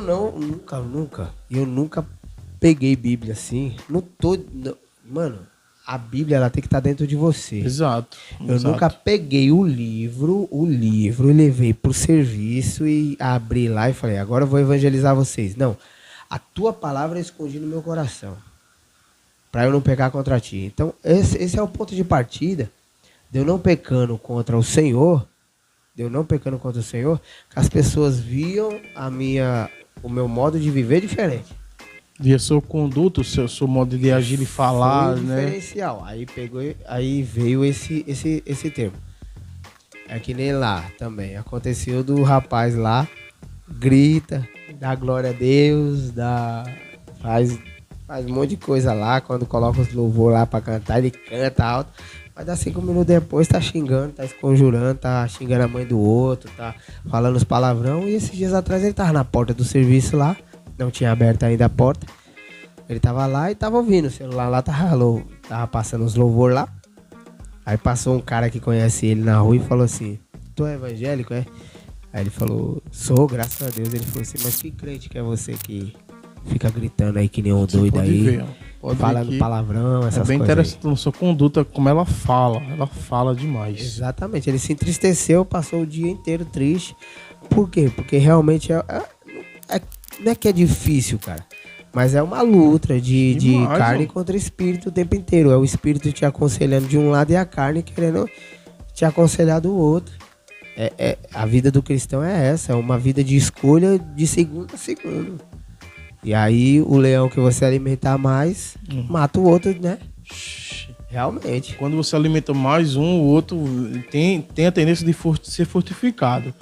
nunca peguei Bíblia assim. Mano, a Bíblia ela tem que estar dentro de você. Exato. Eu nunca peguei o livro e levei pro serviço e abri lá e falei, agora eu vou evangelizar vocês. Não, a tua palavra eu escondi no meu coração, pra eu não pecar contra ti. Então, esse é o ponto de partida. De eu não pecando contra o Senhor, que as pessoas viam o meu modo de viver diferente. E a sua conduta, o seu modo de agir e falar, foi né? Diferencial. Aí veio esse termo. É que nem lá também. Aconteceu do rapaz lá, grita, dá glória a Deus, faz um monte de coisa lá. Quando coloca os louvor lá pra cantar, ele canta alto. Mas dá 5 minutos depois, tá xingando, tá esconjurando, tá xingando a mãe do outro, tá falando os palavrão. E esses dias atrás ele tava na porta do serviço lá, não tinha aberto ainda a porta. Ele tava lá e tava ouvindo, o celular lá tava passando os louvor lá. Aí passou um cara que conhece ele na rua e falou assim, tu é evangélico, é? Aí ele falou, sou, graças a Deus. Ele falou assim, mas que crente que é você que fica gritando aí que nem um doido aí? Falando palavrão, essas coisas. É bem interessante a sua conduta, como ela fala demais. Exatamente, ele se entristeceu, passou o dia inteiro triste. Por quê? Porque realmente não é que é difícil, cara, mas é uma luta de carne contra espírito o tempo inteiro. É o espírito te aconselhando de um lado e a carne querendo te aconselhar do outro. A vida do cristão é essa, é uma vida de escolha de segundo a segundo. E aí o leão que você alimentar mais, mata o outro, né? Realmente. Quando você alimenta mais um, o outro tem a tendência de ser fortificado.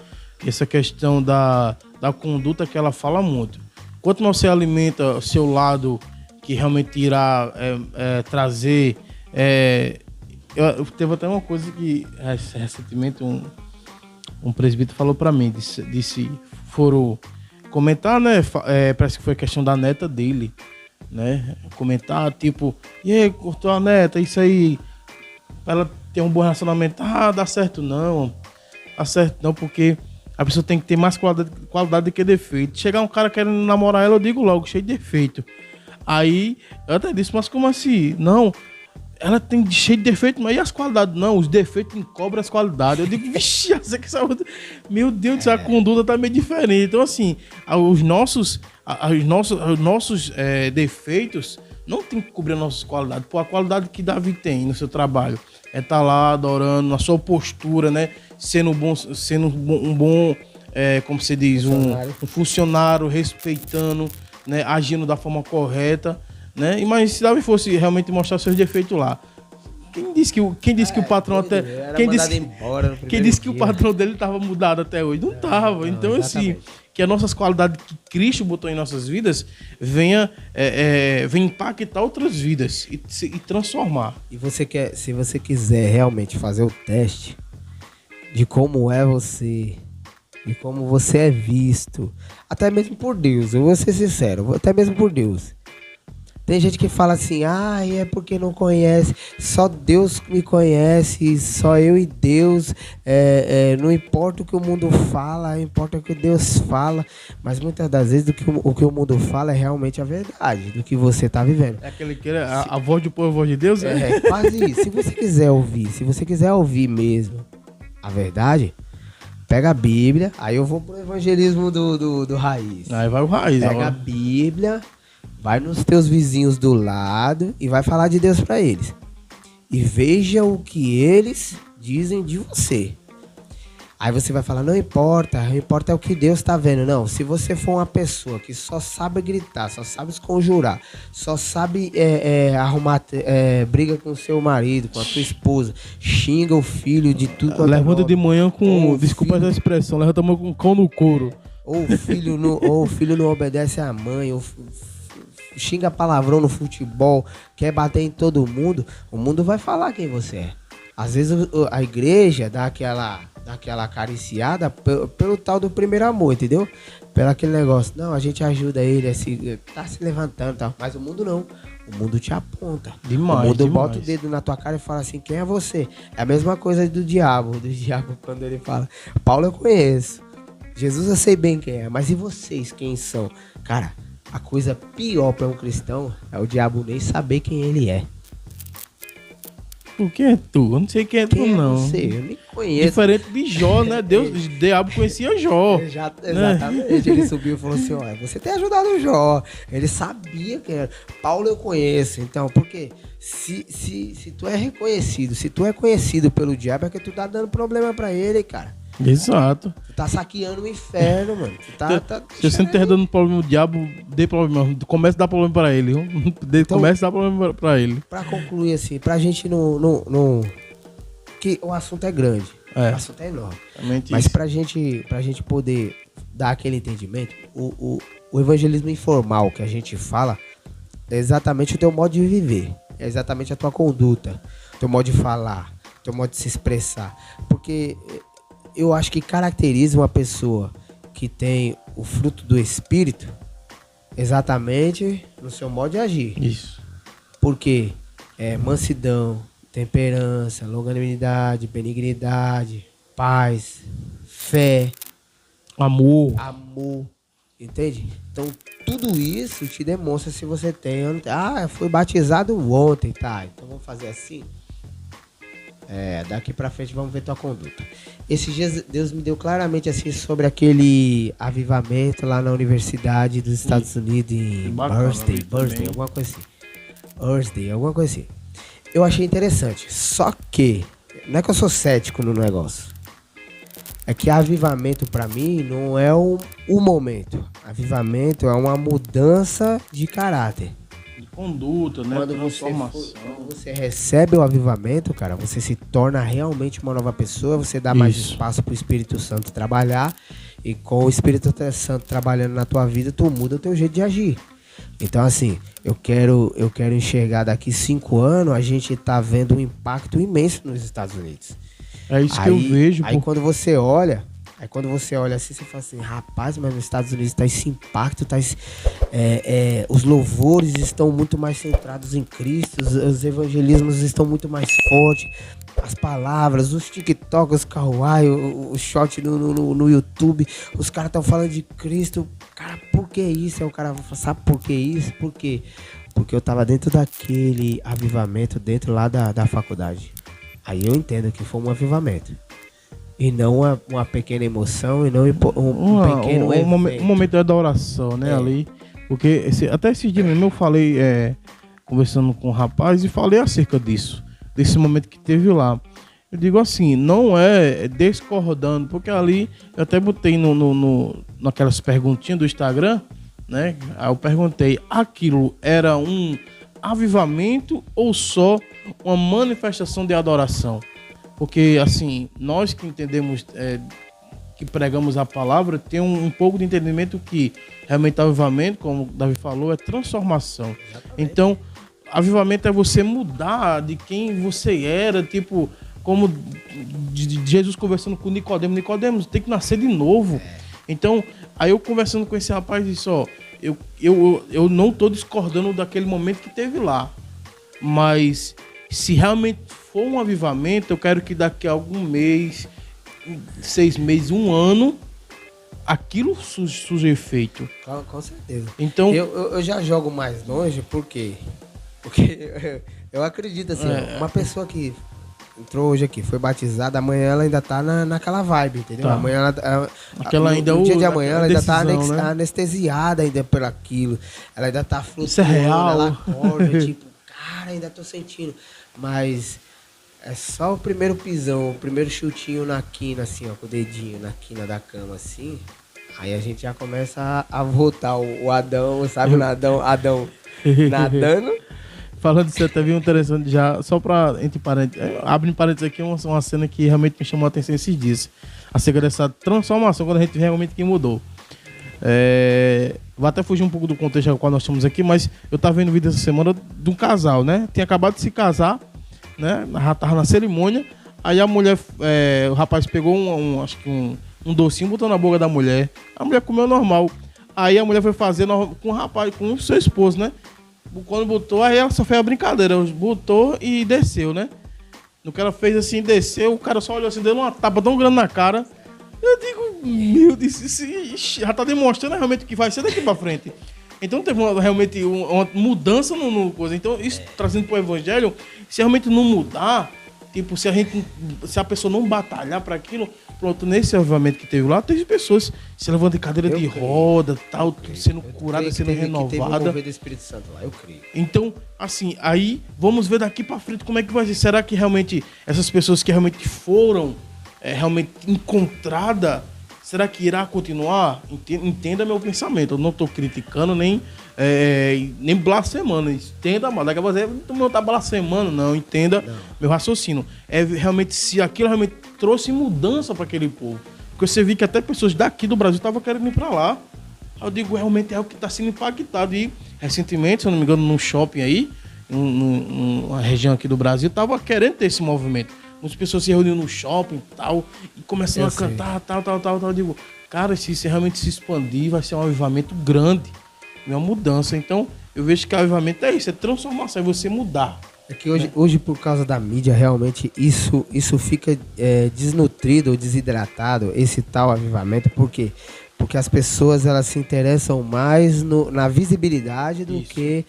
Essa questão da conduta que ela fala muito. Quanto você alimenta o seu lado que realmente irá trazer... Teve até uma coisa que recentemente um presbítero falou pra mim, disse foram comentar, né? Parece que foi a questão da neta dele. né? Comentar, tipo, e aí, cortou a neta, isso aí, ela tem um bom relacionamento. Dá certo não. Dá certo não, porque a pessoa tem que ter mais qualidade do que defeito. Chegar um cara querendo namorar ela, eu digo logo, cheio de defeito. Aí, eu até disse, mas como assim? Não, ela tem cheio de defeito, mas e as qualidades? Não, os defeitos encobrem as qualidades. Eu digo, vixi, meu Deus do céu, a conduta tá meio diferente. Então, assim, os nossos defeitos não tem que cobrir as nossas qualidades. Pô, a qualidade que Davi tem no seu trabalho é estar lá adorando, na sua postura, né? Sendo um bom como se diz, um funcionário, respeitando, né? Agindo da forma correta, né? Mas se Davi fosse realmente mostrar seus defeitos lá, quem disse que o patrão até quem disse que o patrão dele estava mudado até hoje? Não estava. Então, exatamente. Assim, que as nossas qualidades que Cristo botou em nossas vidas venha impactar outras vidas e transformar. E se você quiser realmente fazer o teste de como é você, de como você é visto, até mesmo por Deus, eu vou ser sincero, até mesmo por Deus. Tem gente que fala assim, é porque não conhece, só Deus me conhece, só eu e Deus, não importa o que o mundo fala, importa o que Deus fala, mas muitas das vezes o que o mundo fala é realmente a verdade, do que você está vivendo. É aquele que a voz do povo, a voz de Deus? É quase isso. Se você quiser ouvir mesmo a verdade, pega a Bíblia, aí eu vou pro evangelismo do Raiz. Aí vai o Raiz. Pega a Bíblia, vai nos teus vizinhos do lado e vai falar de Deus pra eles. E veja o que eles dizem de você. Aí você vai falar, não importa é o que Deus tá vendo. Não, se você for uma pessoa que só sabe gritar, só sabe se conjurar, só sabe arrumar briga com o seu marido, com a tua esposa, xinga o filho de tudo. Levanta de manhã com, desculpa essa expressão, levanta de manhã com cão no couro. Ou o filho não obedece à mãe, ou xinga palavrão no futebol, quer bater em todo mundo, o mundo vai falar quem você é. Às vezes a igreja dá aquela acariciada pelo tal do primeiro amor, entendeu? Pelo aquele negócio, não, a gente ajuda ele, tá se levantando e tal. Mas o mundo não, o mundo te aponta. Demais, o mundo demais. Bota o dedo na tua cara e fala assim, quem é você? É a mesma coisa do diabo quando ele fala, Paulo eu conheço, Jesus eu sei bem quem é, mas e vocês quem são? Cara, a coisa pior para um cristão é o diabo nem saber quem ele é. Quem é tu? Eu não sei quem é tu, não. Eu nem conheço. Diferente de Jó, né? O diabo conhecia Jó. Exatamente. Ele subiu e falou assim, olha, você tem ajudado o Jó. Ele sabia que era. Paulo eu conheço. Então, porque se tu é reconhecido, se tu é conhecido pelo diabo, é que tu tá dando problema pra ele, cara. Exato. Tu tá saqueando o inferno, mano. Se você não tá dando problema ao diabo, dê problema. Comece a dar problema pra ele. Então, comece a dar problema pra ele. Pra concluir assim, pra gente não que o assunto é grande. O assunto é enorme. Mas pra gente poder dar aquele entendimento, o evangelismo informal que a gente fala é exatamente o teu modo de viver. É exatamente a tua conduta. Teu modo de falar. Teu modo de se expressar. Porque eu acho que caracteriza uma pessoa que tem o fruto do Espírito exatamente no seu modo de agir. Isso. Porque mansidão, temperança, longanimidade, benignidade, paz, fé, amor. Entende? Então tudo isso te demonstra se você tem. Eu fui batizado ontem, tá? Então vamos fazer assim. Daqui pra frente vamos ver tua conduta. Esses dias Deus me deu claramente assim sobre aquele avivamento lá na Universidade dos Estados Unidos em Birthday, alguma coisa assim. Eu achei interessante, só que não é que eu sou cético no negócio. É que avivamento pra mim não é o momento. Avivamento é uma mudança de caráter. Conduta, né? Quando você recebe o avivamento, cara, você se torna realmente uma nova pessoa, você dá mais espaço pro Espírito Santo trabalhar, e com o Espírito Santo trabalhando na tua vida, tu muda o teu jeito de agir. Então, assim, eu quero enxergar daqui 5 anos, a gente tá vendo um impacto imenso nos Estados Unidos. É isso que eu vejo. Aí quando você olha, Aí quando você olha assim, você fala assim, rapaz, mas nos Estados Unidos tá esse impacto, os louvores estão muito mais centrados em Cristo, os evangelismos estão muito mais fortes, as palavras, os TikTok, os Kawaii, o short no YouTube, os caras estão falando de Cristo. Cara, por que isso? Aí o cara sabe por que isso? Por quê? Porque eu tava dentro daquele avivamento, dentro lá da faculdade. Aí eu entendo que foi um avivamento. E não uma pequena emoção, e não um pequeno um momento de adoração, né, ali. Porque até esse dia mesmo eu falei, conversando com o rapaz, e falei acerca disso, desse momento que teve lá. Eu digo assim, não é discordando, porque ali eu até botei naquelas perguntinhas do Instagram, né? Aí eu perguntei, aquilo era um avivamento ou só uma manifestação de adoração? Porque, assim, nós que entendemos, que pregamos a palavra, tem um pouco de entendimento que realmente avivamento, como o Davi falou, é transformação. Exatamente. Então, avivamento é você mudar de quem você era, tipo, como de Jesus conversando com Nicodemo. Nicodemo, tem que nascer de novo. Então, aí eu conversando com esse rapaz, disse, ó, eu não estou discordando daquele momento que teve lá, mas se realmente for um avivamento, eu quero que daqui a algum mês, 6 meses, 1 ano, aquilo surja efeito. Com certeza. Então, eu já jogo mais longe, por quê? Porque eu acredito assim, uma pessoa que entrou hoje aqui, foi batizada, amanhã ela ainda tá naquela vibe, entendeu? Tá. Amanhã no dia de amanhã ela ainda tá anestesiada ainda por aquilo. Ela ainda tá flutuando, isso é real. Ela acorda, tipo, cara, ainda tô sentindo. Mas é só o primeiro pisão, o primeiro chutinho na quina, assim, ó, com o dedinho na quina da cama, assim. Aí a gente já começa a voltar o Adão, sabe? Adão nadando. Falando disso, até vi um interessante já, só pra, entre parênteses, abre parênteses aqui, uma cena que realmente me chamou a atenção esses dias, acerca dessa transformação, quando a gente vê realmente que mudou. Vou até fugir um pouco do contexto ao qual nós estamos aqui, mas eu tava vendo vídeo essa semana de um casal, né? Tinha acabado de se casar, né? Já tava na cerimônia, aí a mulher, o rapaz pegou acho que um docinho, botou na boca da mulher, a mulher comeu normal, aí a mulher foi fazer com o rapaz, com o seu esposo, né? Quando botou, aí ela só fez a brincadeira, botou e desceu, né? No que ela fez assim, desceu, o cara só olhou assim, deu uma tapa tão grande na cara. Eu digo, meu Deus, já tá demonstrando realmente o que vai ser daqui pra frente. Então teve realmente uma mudança no coisa. Então, isso trazendo pro evangelho, se realmente não mudar, tipo, se a pessoa não batalhar para aquilo, pronto, nesse avivamento que teve lá, teve pessoas se levando de cadeira de roda, tal, sendo curada, sendo renovada. Teve mover do Espírito Santo lá, eu creio. Então, assim, aí vamos ver daqui para frente como é que vai ser. Será que realmente essas pessoas que realmente foram realmente encontradas, será que irá continuar? Entenda meu pensamento. Eu não estou criticando nem blasfemando. Entenda, mano. Daqui a pouco você não está blasfemando, não. Entenda meu raciocínio. É realmente se aquilo realmente trouxe mudança para aquele povo. Porque você viu que até pessoas daqui do Brasil estavam querendo ir para lá. Eu digo, realmente é o que está sendo impactado. E recentemente, se eu não me engano, num shopping aí, numa região aqui do Brasil, estava querendo ter esse movimento. Muitas pessoas se reuniam no shopping e começando a cantar, tal. Eu digo, cara, se isso realmente se expandir, vai ser um avivamento grande, uma mudança. Então, eu vejo que o avivamento é isso, é transformação, é você mudar. É que hoje por causa da mídia, realmente, isso fica desnutrido ou desidratado, esse tal avivamento. Por quê? Porque as pessoas, elas se interessam mais na visibilidade do que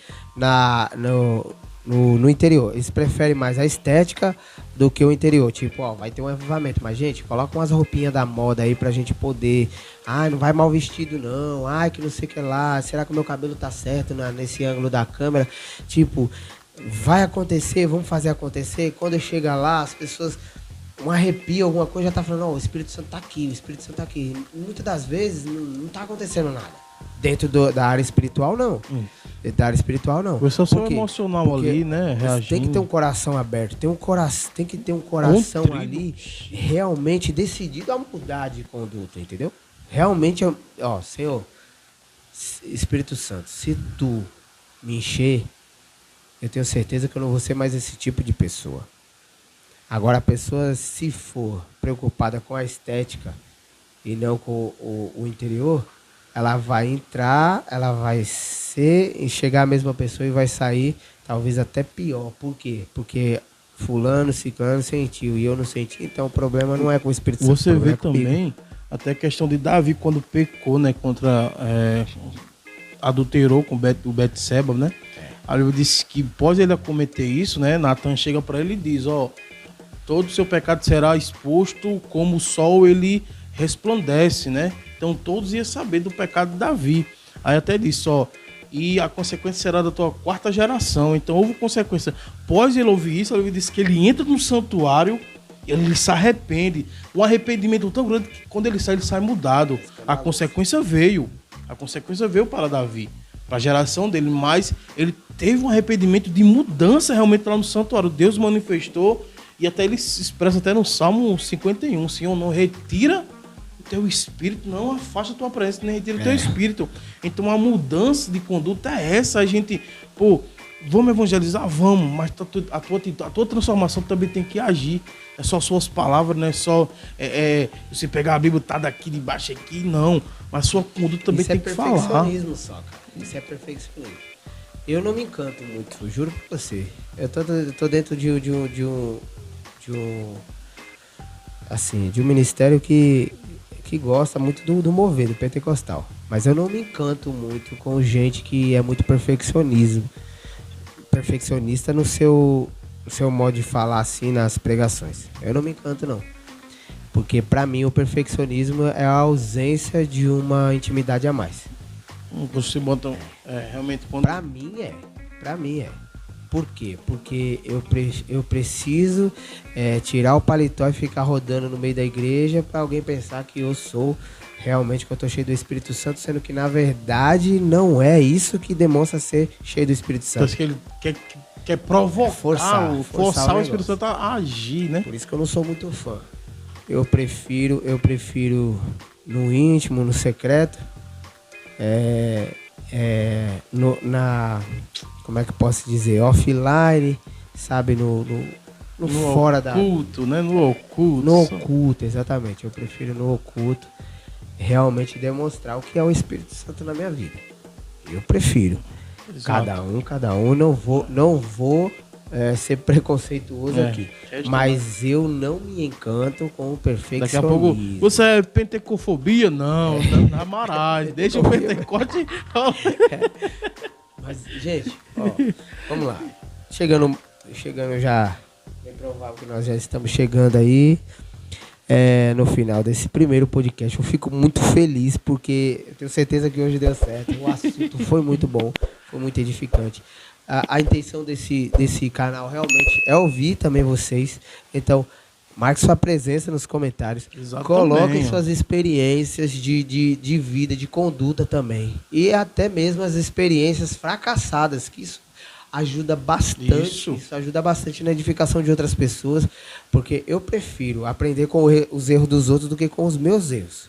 no interior. Eles preferem mais a estética do que o interior. Tipo, ó, vai ter um avivamento, mas, gente, coloca umas roupinhas da moda aí pra gente poder... Ai, não vai mal vestido, não. Ai, que não sei o que lá. Será que o meu cabelo tá certo nesse ângulo da câmera? Tipo, vai acontecer, vamos fazer acontecer. Quando chega lá, as pessoas... Um arrepio, alguma coisa, já tá falando, ó, o Espírito Santo tá aqui, o Espírito Santo tá aqui. Muitas das vezes, não tá acontecendo nada. Dentro da área espiritual, não. Da área espiritual, não. O seu emocional ali, né? Reagindo. Tem que ter um coração aberto. Tem que ter um coração ali realmente decidido a mudar de conduta, entendeu? Realmente, ó, Senhor, Espírito Santo, se tu me encher, eu tenho certeza que eu não vou ser mais esse tipo de pessoa. Agora, a pessoa, se for preocupada com a estética, e não com o interior, ela vai entrar, ela vai enxergar a mesma pessoa e vai sair talvez até pior. Por quê? Porque fulano, ciclano sentiu e eu não senti, então o problema não é com o Espírito Santo. Você vê também até a questão de Davi quando pecou, né, adulterou com o Betseba, né? A Bíblia diz que após ele cometer isso, né, Natan chega para ele e diz, todo o seu pecado será exposto como o sol, ele resplandece, né? Então todos iam saber do pecado de Davi. Aí até disse, e a consequência será da tua 4ª geração. Então houve consequência. Após ele ouvir isso, ele disse que ele entra no santuário, ele se arrepende. Um arrependimento tão grande que quando ele sai mudado. A consequência veio para Davi, para a geração dele, mas ele teve um arrependimento de mudança realmente lá no santuário. Deus manifestou, e até ele se expressa até no Salmo 51, Senhor, não retira o teu espírito, não afasta a tua presença, nem retira o teu espírito. Então a mudança de conduta é essa, a gente, vamos evangelizar? Vamos, mas a tua transformação também tem que agir. É só suas palavras, não é só você pegar a Bíblia, tá daqui de baixo aqui, não. Mas sua conduta também tem que falar. Isso é perfeccionismo só, cara. Isso é perfeccionismo. Eu não me encanto muito, eu juro pra você. Eu tô dentro de um ministério que gosta muito do mover, do pentecostal. Mas eu não me encanto muito com gente que é muito perfeccionista no seu modo de falar assim nas pregações. Eu não me encanto, não. Porque pra mim o perfeccionismo é a ausência de uma intimidade a mais. Você bota realmente quando... Pra mim é. Por quê? Porque eu preciso tirar o paletó e ficar rodando no meio da igreja para alguém pensar que eu sou realmente, que eu tô cheio do Espírito Santo, sendo que na verdade não é isso que demonstra ser cheio do Espírito Santo. Então, que ele quer provocar, forçar o Espírito Santo a agir, né? Por isso que eu não sou muito fã. Eu prefiro no íntimo, no secreto, como é que eu posso dizer? Offline, sabe? No fora da... No oculto, né? No oculto. No oculto, exatamente. Eu prefiro no oculto realmente demonstrar o que é o Espírito Santo na minha vida. Eu prefiro. Exato. Cada um. Não vou ser preconceituoso aqui. Mas eu não me encanto com o perfeccionismo. Daqui a pouco, você é pentecofobia? Não, na Marais. Deixa o pentecote... Mas, gente, vamos lá. Chegando já, é provável que nós já estamos chegando aí no final desse primeiro podcast. Eu fico muito feliz porque eu tenho certeza que hoje deu certo. O assunto foi muito bom, foi muito edificante. A intenção desse canal realmente é ouvir também vocês. Então, marque sua presença nos comentários. Exatamente. Coloquem suas experiências de vida, de conduta também. E até mesmo as experiências fracassadas, que isso ajuda bastante. Isso ajuda bastante na edificação de outras pessoas. Porque eu prefiro aprender com os erros dos outros do que com os meus erros.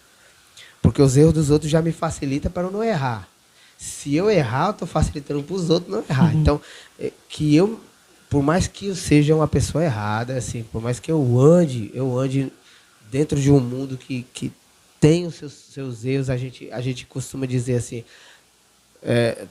Porque os erros dos outros já me facilita para eu não errar. Se eu errar, eu estou facilitando para os outros não errar. Então, por mais que eu seja uma pessoa errada, assim, por mais que eu ande dentro de um mundo que tem os seus erros, a gente costuma dizer assim,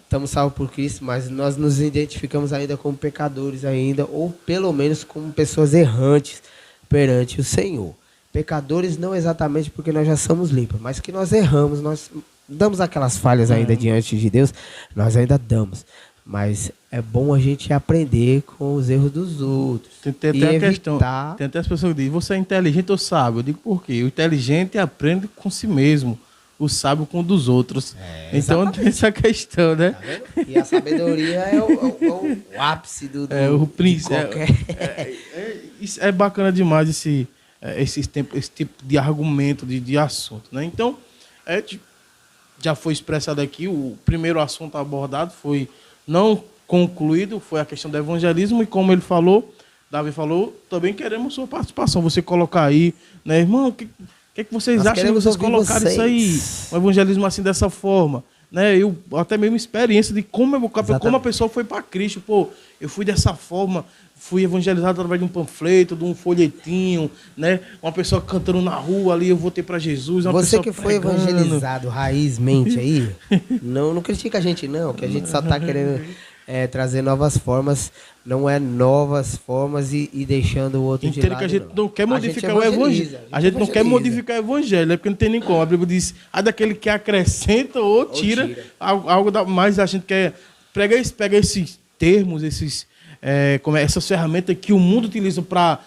estamos salvos por Cristo, mas nós nos identificamos ainda como pecadores ainda, ou pelo menos como pessoas errantes perante o Senhor. Pecadores não exatamente porque nós já somos limpos, mas que nós erramos, nós damos aquelas falhas ainda diante de Deus, nós ainda damos. Mas é bom a gente aprender com os erros dos outros. Tem até a questão. Tem até as pessoas que dizem, você é inteligente ou sábio? Eu digo, por quê? O inteligente aprende com si mesmo, o sábio com o dos outros. Então tem essa questão, né? Tá, e a sabedoria é o ápice do o príncipe. É bacana demais esse tipo de argumento, de assunto, né? Então, já foi expressado aqui, o primeiro assunto abordado foi não concluído, foi a questão do evangelismo, e como ele falou, Davi falou, também queremos sua participação. Você colocar aí, né, irmão, o que vocês acham de vocês colocarem isso aí? Um evangelismo assim dessa forma, né? Eu até mesmo experiência de como a pessoa foi para Cristo. Pô, eu fui dessa forma, fui evangelizado através de um panfleto, de um folhetinho, né? Uma pessoa cantando na rua ali, eu voltei para Jesus. Você que foi evangelizado raizmente aí, não critica a gente não, que a gente só tá querendo trazer novas formas, não é novas formas e deixando o outro de lado. Que a gente não quer modificar o evangelho. A gente não quer modificar o evangelho, é porque não tem nem como. A Bíblia diz, daquele que acrescenta ou tira. Algo mais a gente quer. Pega esses termos, essas ferramentas que o mundo utiliza para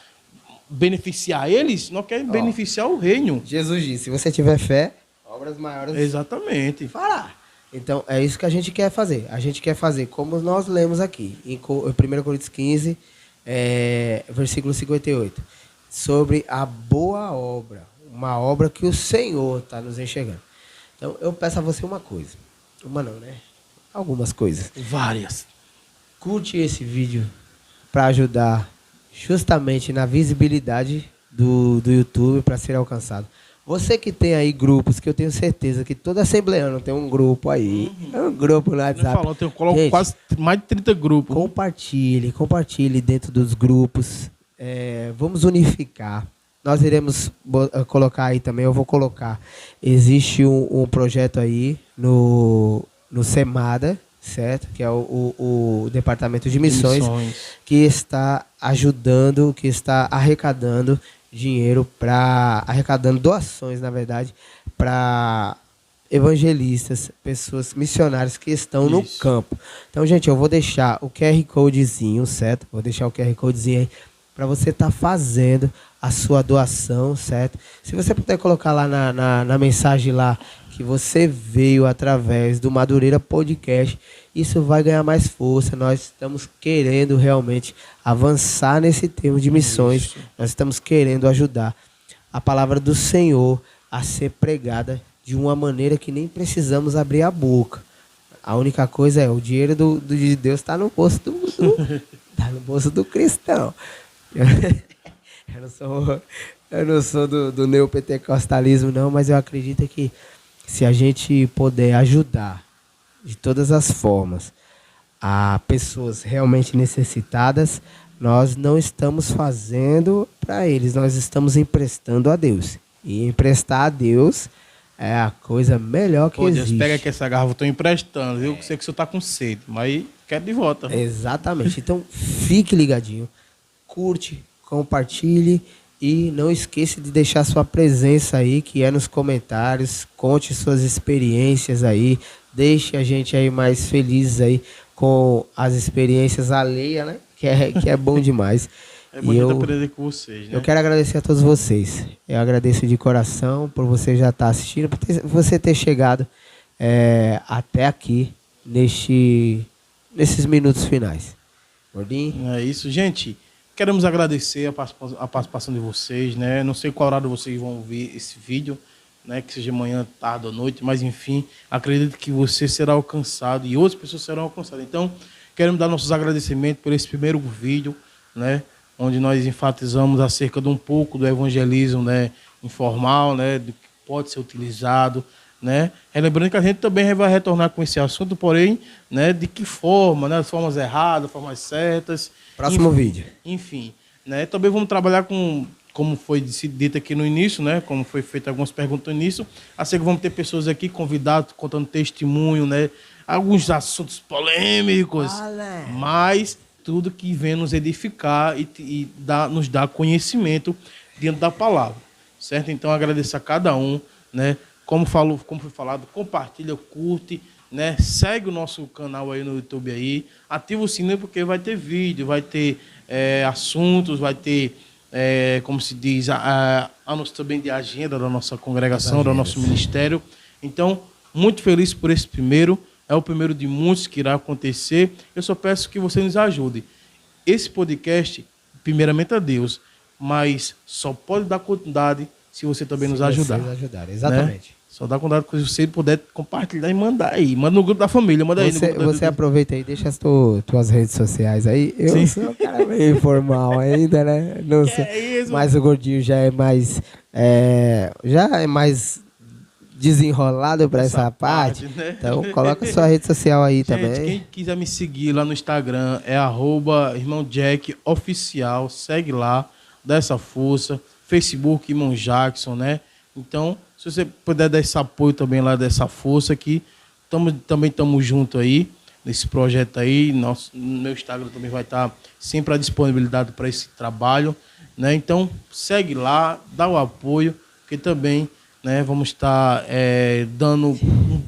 beneficiar eles, não quer beneficiar o reino. Jesus disse, se você tiver fé, obras maiores... Exatamente. Falar. Então, é isso que a gente quer fazer. A gente quer fazer como nós lemos aqui, em 1 Coríntios 15, versículo 58, sobre a boa obra, uma obra que o Senhor está nos enxergando. Então, eu peço a você uma coisa. Uma não, né? Algumas coisas. Várias. Curte esse vídeo para ajudar justamente na visibilidade do YouTube para ser alcançado. Você que tem aí grupos, que eu tenho certeza que todo assembleano tem um grupo aí. Um grupo no WhatsApp. Eu coloco quase mais de 30 grupos. Compartilhe dentro dos grupos. Vamos unificar. Nós iremos colocar aí também, eu vou colocar. Existe um projeto aí no SEMADA, certo? Que é o Departamento de Missões, que está ajudando, que está arrecadando dinheiro arrecadando doações, na verdade, para evangelistas, pessoas missionárias que estão no campo. Então, gente, eu vou deixar o QR Codezinho, certo? Vou deixar o QR Codezinho aí para você estar fazendo a sua doação, certo? Se você puder colocar lá na mensagem lá que você veio através do Madureira Podcast, isso vai ganhar mais força. Nós estamos querendo realmente avançar nesse termo de missões. Nós estamos querendo ajudar a palavra do Senhor a ser pregada de uma maneira que nem precisamos abrir a boca. A única coisa é, o dinheiro de Deus está no bolso tá no bolso do cristão. Eu não sou do neopentecostalismo, não, mas eu acredito que se a gente puder ajudar de todas as formas a pessoas realmente necessitadas, nós não estamos fazendo para eles, nós estamos emprestando a Deus. E emprestar a Deus é a coisa melhor que existe. Deus, pega aqui essa garrafa, eu estou emprestando, viu? Eu sei que o senhor está com sede, mas quero de volta. Exatamente. Então, fique ligadinho, curte, compartilhe e não esqueça de deixar sua presença aí, que é nos comentários. Conte suas experiências aí, deixe a gente aí mais felizes aí com as experiências alheias, né? Que é bom demais. É bonito aprender com vocês, né? Eu quero agradecer a todos vocês. Eu agradeço de coração por você já estar assistindo, por você ter chegado até aqui nesses minutos finais. Gordinho? É isso, gente. Queremos agradecer a participação de vocês, né? Não sei qual horário vocês vão ver esse vídeo, né? Que seja manhã, tarde ou noite, mas enfim, acredito que você será alcançado e outras pessoas serão alcançadas. Então, queremos dar nossos agradecimentos por esse primeiro vídeo, né? Onde nós enfatizamos acerca de um pouco do evangelismo, né? Informal, né? Do que pode ser utilizado, né? Lembrando que a gente também vai retornar com esse assunto, porém, né? De que forma, né? As formas erradas, formas certas. Próximo vídeo. Enfim, né? Também vamos trabalhar com, como foi dito aqui no início, né? Como foi feito algumas perguntas no início. Assim que vamos ter pessoas aqui convidados, contando testemunho, né? Alguns assuntos polêmicos, mas tudo que vem nos edificar e nos dar conhecimento dentro da palavra, certo? Então, agradeço a cada um, né? Como foi falado, compartilha, curte, né? Segue o nosso canal aí no YouTube aí, ativa o sininho porque vai ter vídeo, vai ter assuntos, vai ter, como se diz, anúncio também de agenda da nossa congregação, do nosso ministério. Então, muito feliz por esse primeiro, é o primeiro de muitos que irá acontecer. Eu só peço que você nos ajude. Esse podcast, primeiramente a Deus, mas só pode dar continuidade se você também nos ajudar. Exatamente. Né? Só dá contato se você puder compartilhar e mandar aí. Manda no grupo da família, manda aí. Você aproveita aí, deixa as tuas redes sociais aí. Eu sou um cara meio informal ainda, né? Não sei. É isso. Mas o Gordinho já é mais desenrolado pra essa parte, né? Então coloca sua rede social aí. Gente, também. Quem quiser me seguir lá no Instagram é @irmãojack_oficial. Segue lá, dá essa força. Facebook, Irmão Jackson, né? Então, se você puder dar esse apoio também lá, dessa força aqui, também estamos juntos aí, nesse projeto aí. Meu Instagram também vai estar sempre à disponibilidade para esse trabalho, né? Então, segue lá, dá o apoio, porque também, né, vamos estar dando um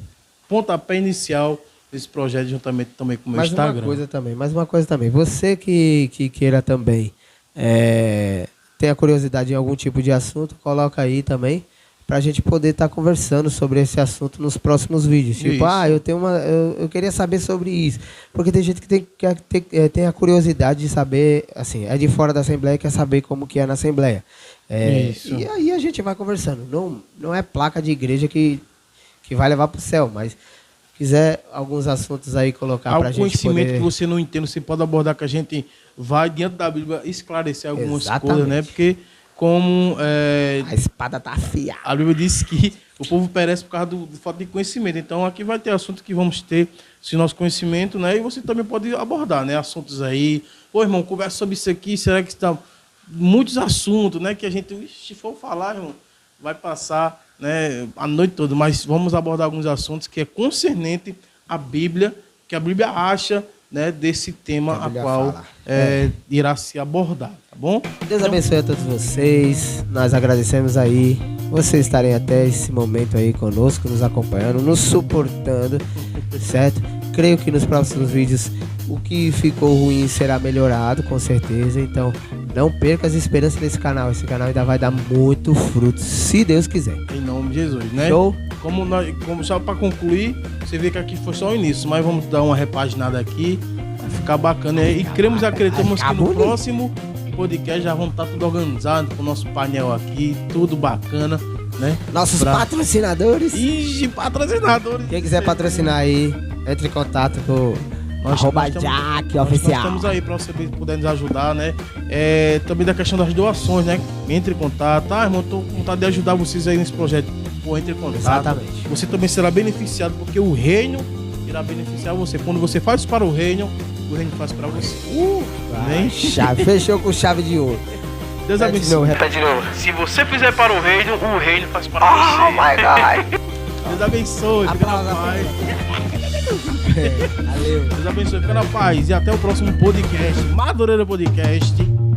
pontapé inicial nesse projeto juntamente também com o meu Instagram. Mais uma coisa também. Você que queira também tem a curiosidade em algum tipo de assunto, coloca aí também, pra gente poder estar conversando sobre esse assunto nos próximos vídeos. Tipo, eu queria saber sobre isso. Porque tem gente que tem a curiosidade de saber, assim, é de fora da Assembleia e quer saber como que é na Assembleia. E aí a gente vai conversando. Não é placa de igreja que vai levar pro céu, mas quiser alguns assuntos aí colocar pra gente conhecimento que você não entende, você pode abordar, que a gente vai diante da Bíblia esclarecer algumas coisas, né? Porque como a espada tá afiada. A Bíblia diz que o povo perece por causa do falta de conhecimento. Então aqui vai ter assunto que vamos ter esse nosso conhecimento, né? E você também pode abordar, né? Assuntos aí. Pô, irmão, conversa sobre isso aqui. Será que está muitos assuntos, né? Que a gente, se for falar, irmão, vai passar, né, a noite toda. Mas vamos abordar alguns assuntos que é concernente à Bíblia, que a Bíblia acha, né, desse tema a qual irá se abordar, tá bom? Deus abençoe a todos vocês. Nós agradecemos aí vocês estarem até esse momento aí conosco, nos acompanhando, nos suportando, certo? Creio que nos próximos vídeos o que ficou ruim será melhorado, com certeza. Então não perca as esperanças nesse canal. Esse canal ainda vai dar muito fruto, se Deus quiser. Em nome de Jesus, né? Show? Como só para concluir, você vê que aqui foi só o início, mas vamos dar uma repaginada aqui, vai ficar bacana. E acreditamos que no próximo podcast já vamos estar tudo organizado, com o nosso painel aqui, tudo bacana, né? Nossos patrocinadores. Ixi, patrocinadores. Quem quiser patrocinar aí, entre em contato com @Jack Oficial. Nós estamos aí para você poder nos ajudar, né? Também da questão das doações, né? Entre em contato. Irmão, tô com vontade de ajudar vocês aí nesse projeto. Pô, entre em contato. Exatamente. Você também será beneficiado, porque o reino irá beneficiar você. Quando você faz para o reino faz para você. Fechou com chave de ouro. Deus abençoe. Repete de novo. Se você fizer para o reino faz para você. Oh my God. Deus abençoe. Fica na paz. Valeu. Deus abençoe. Fica na paz. E até o próximo podcast. Madureira Podcast.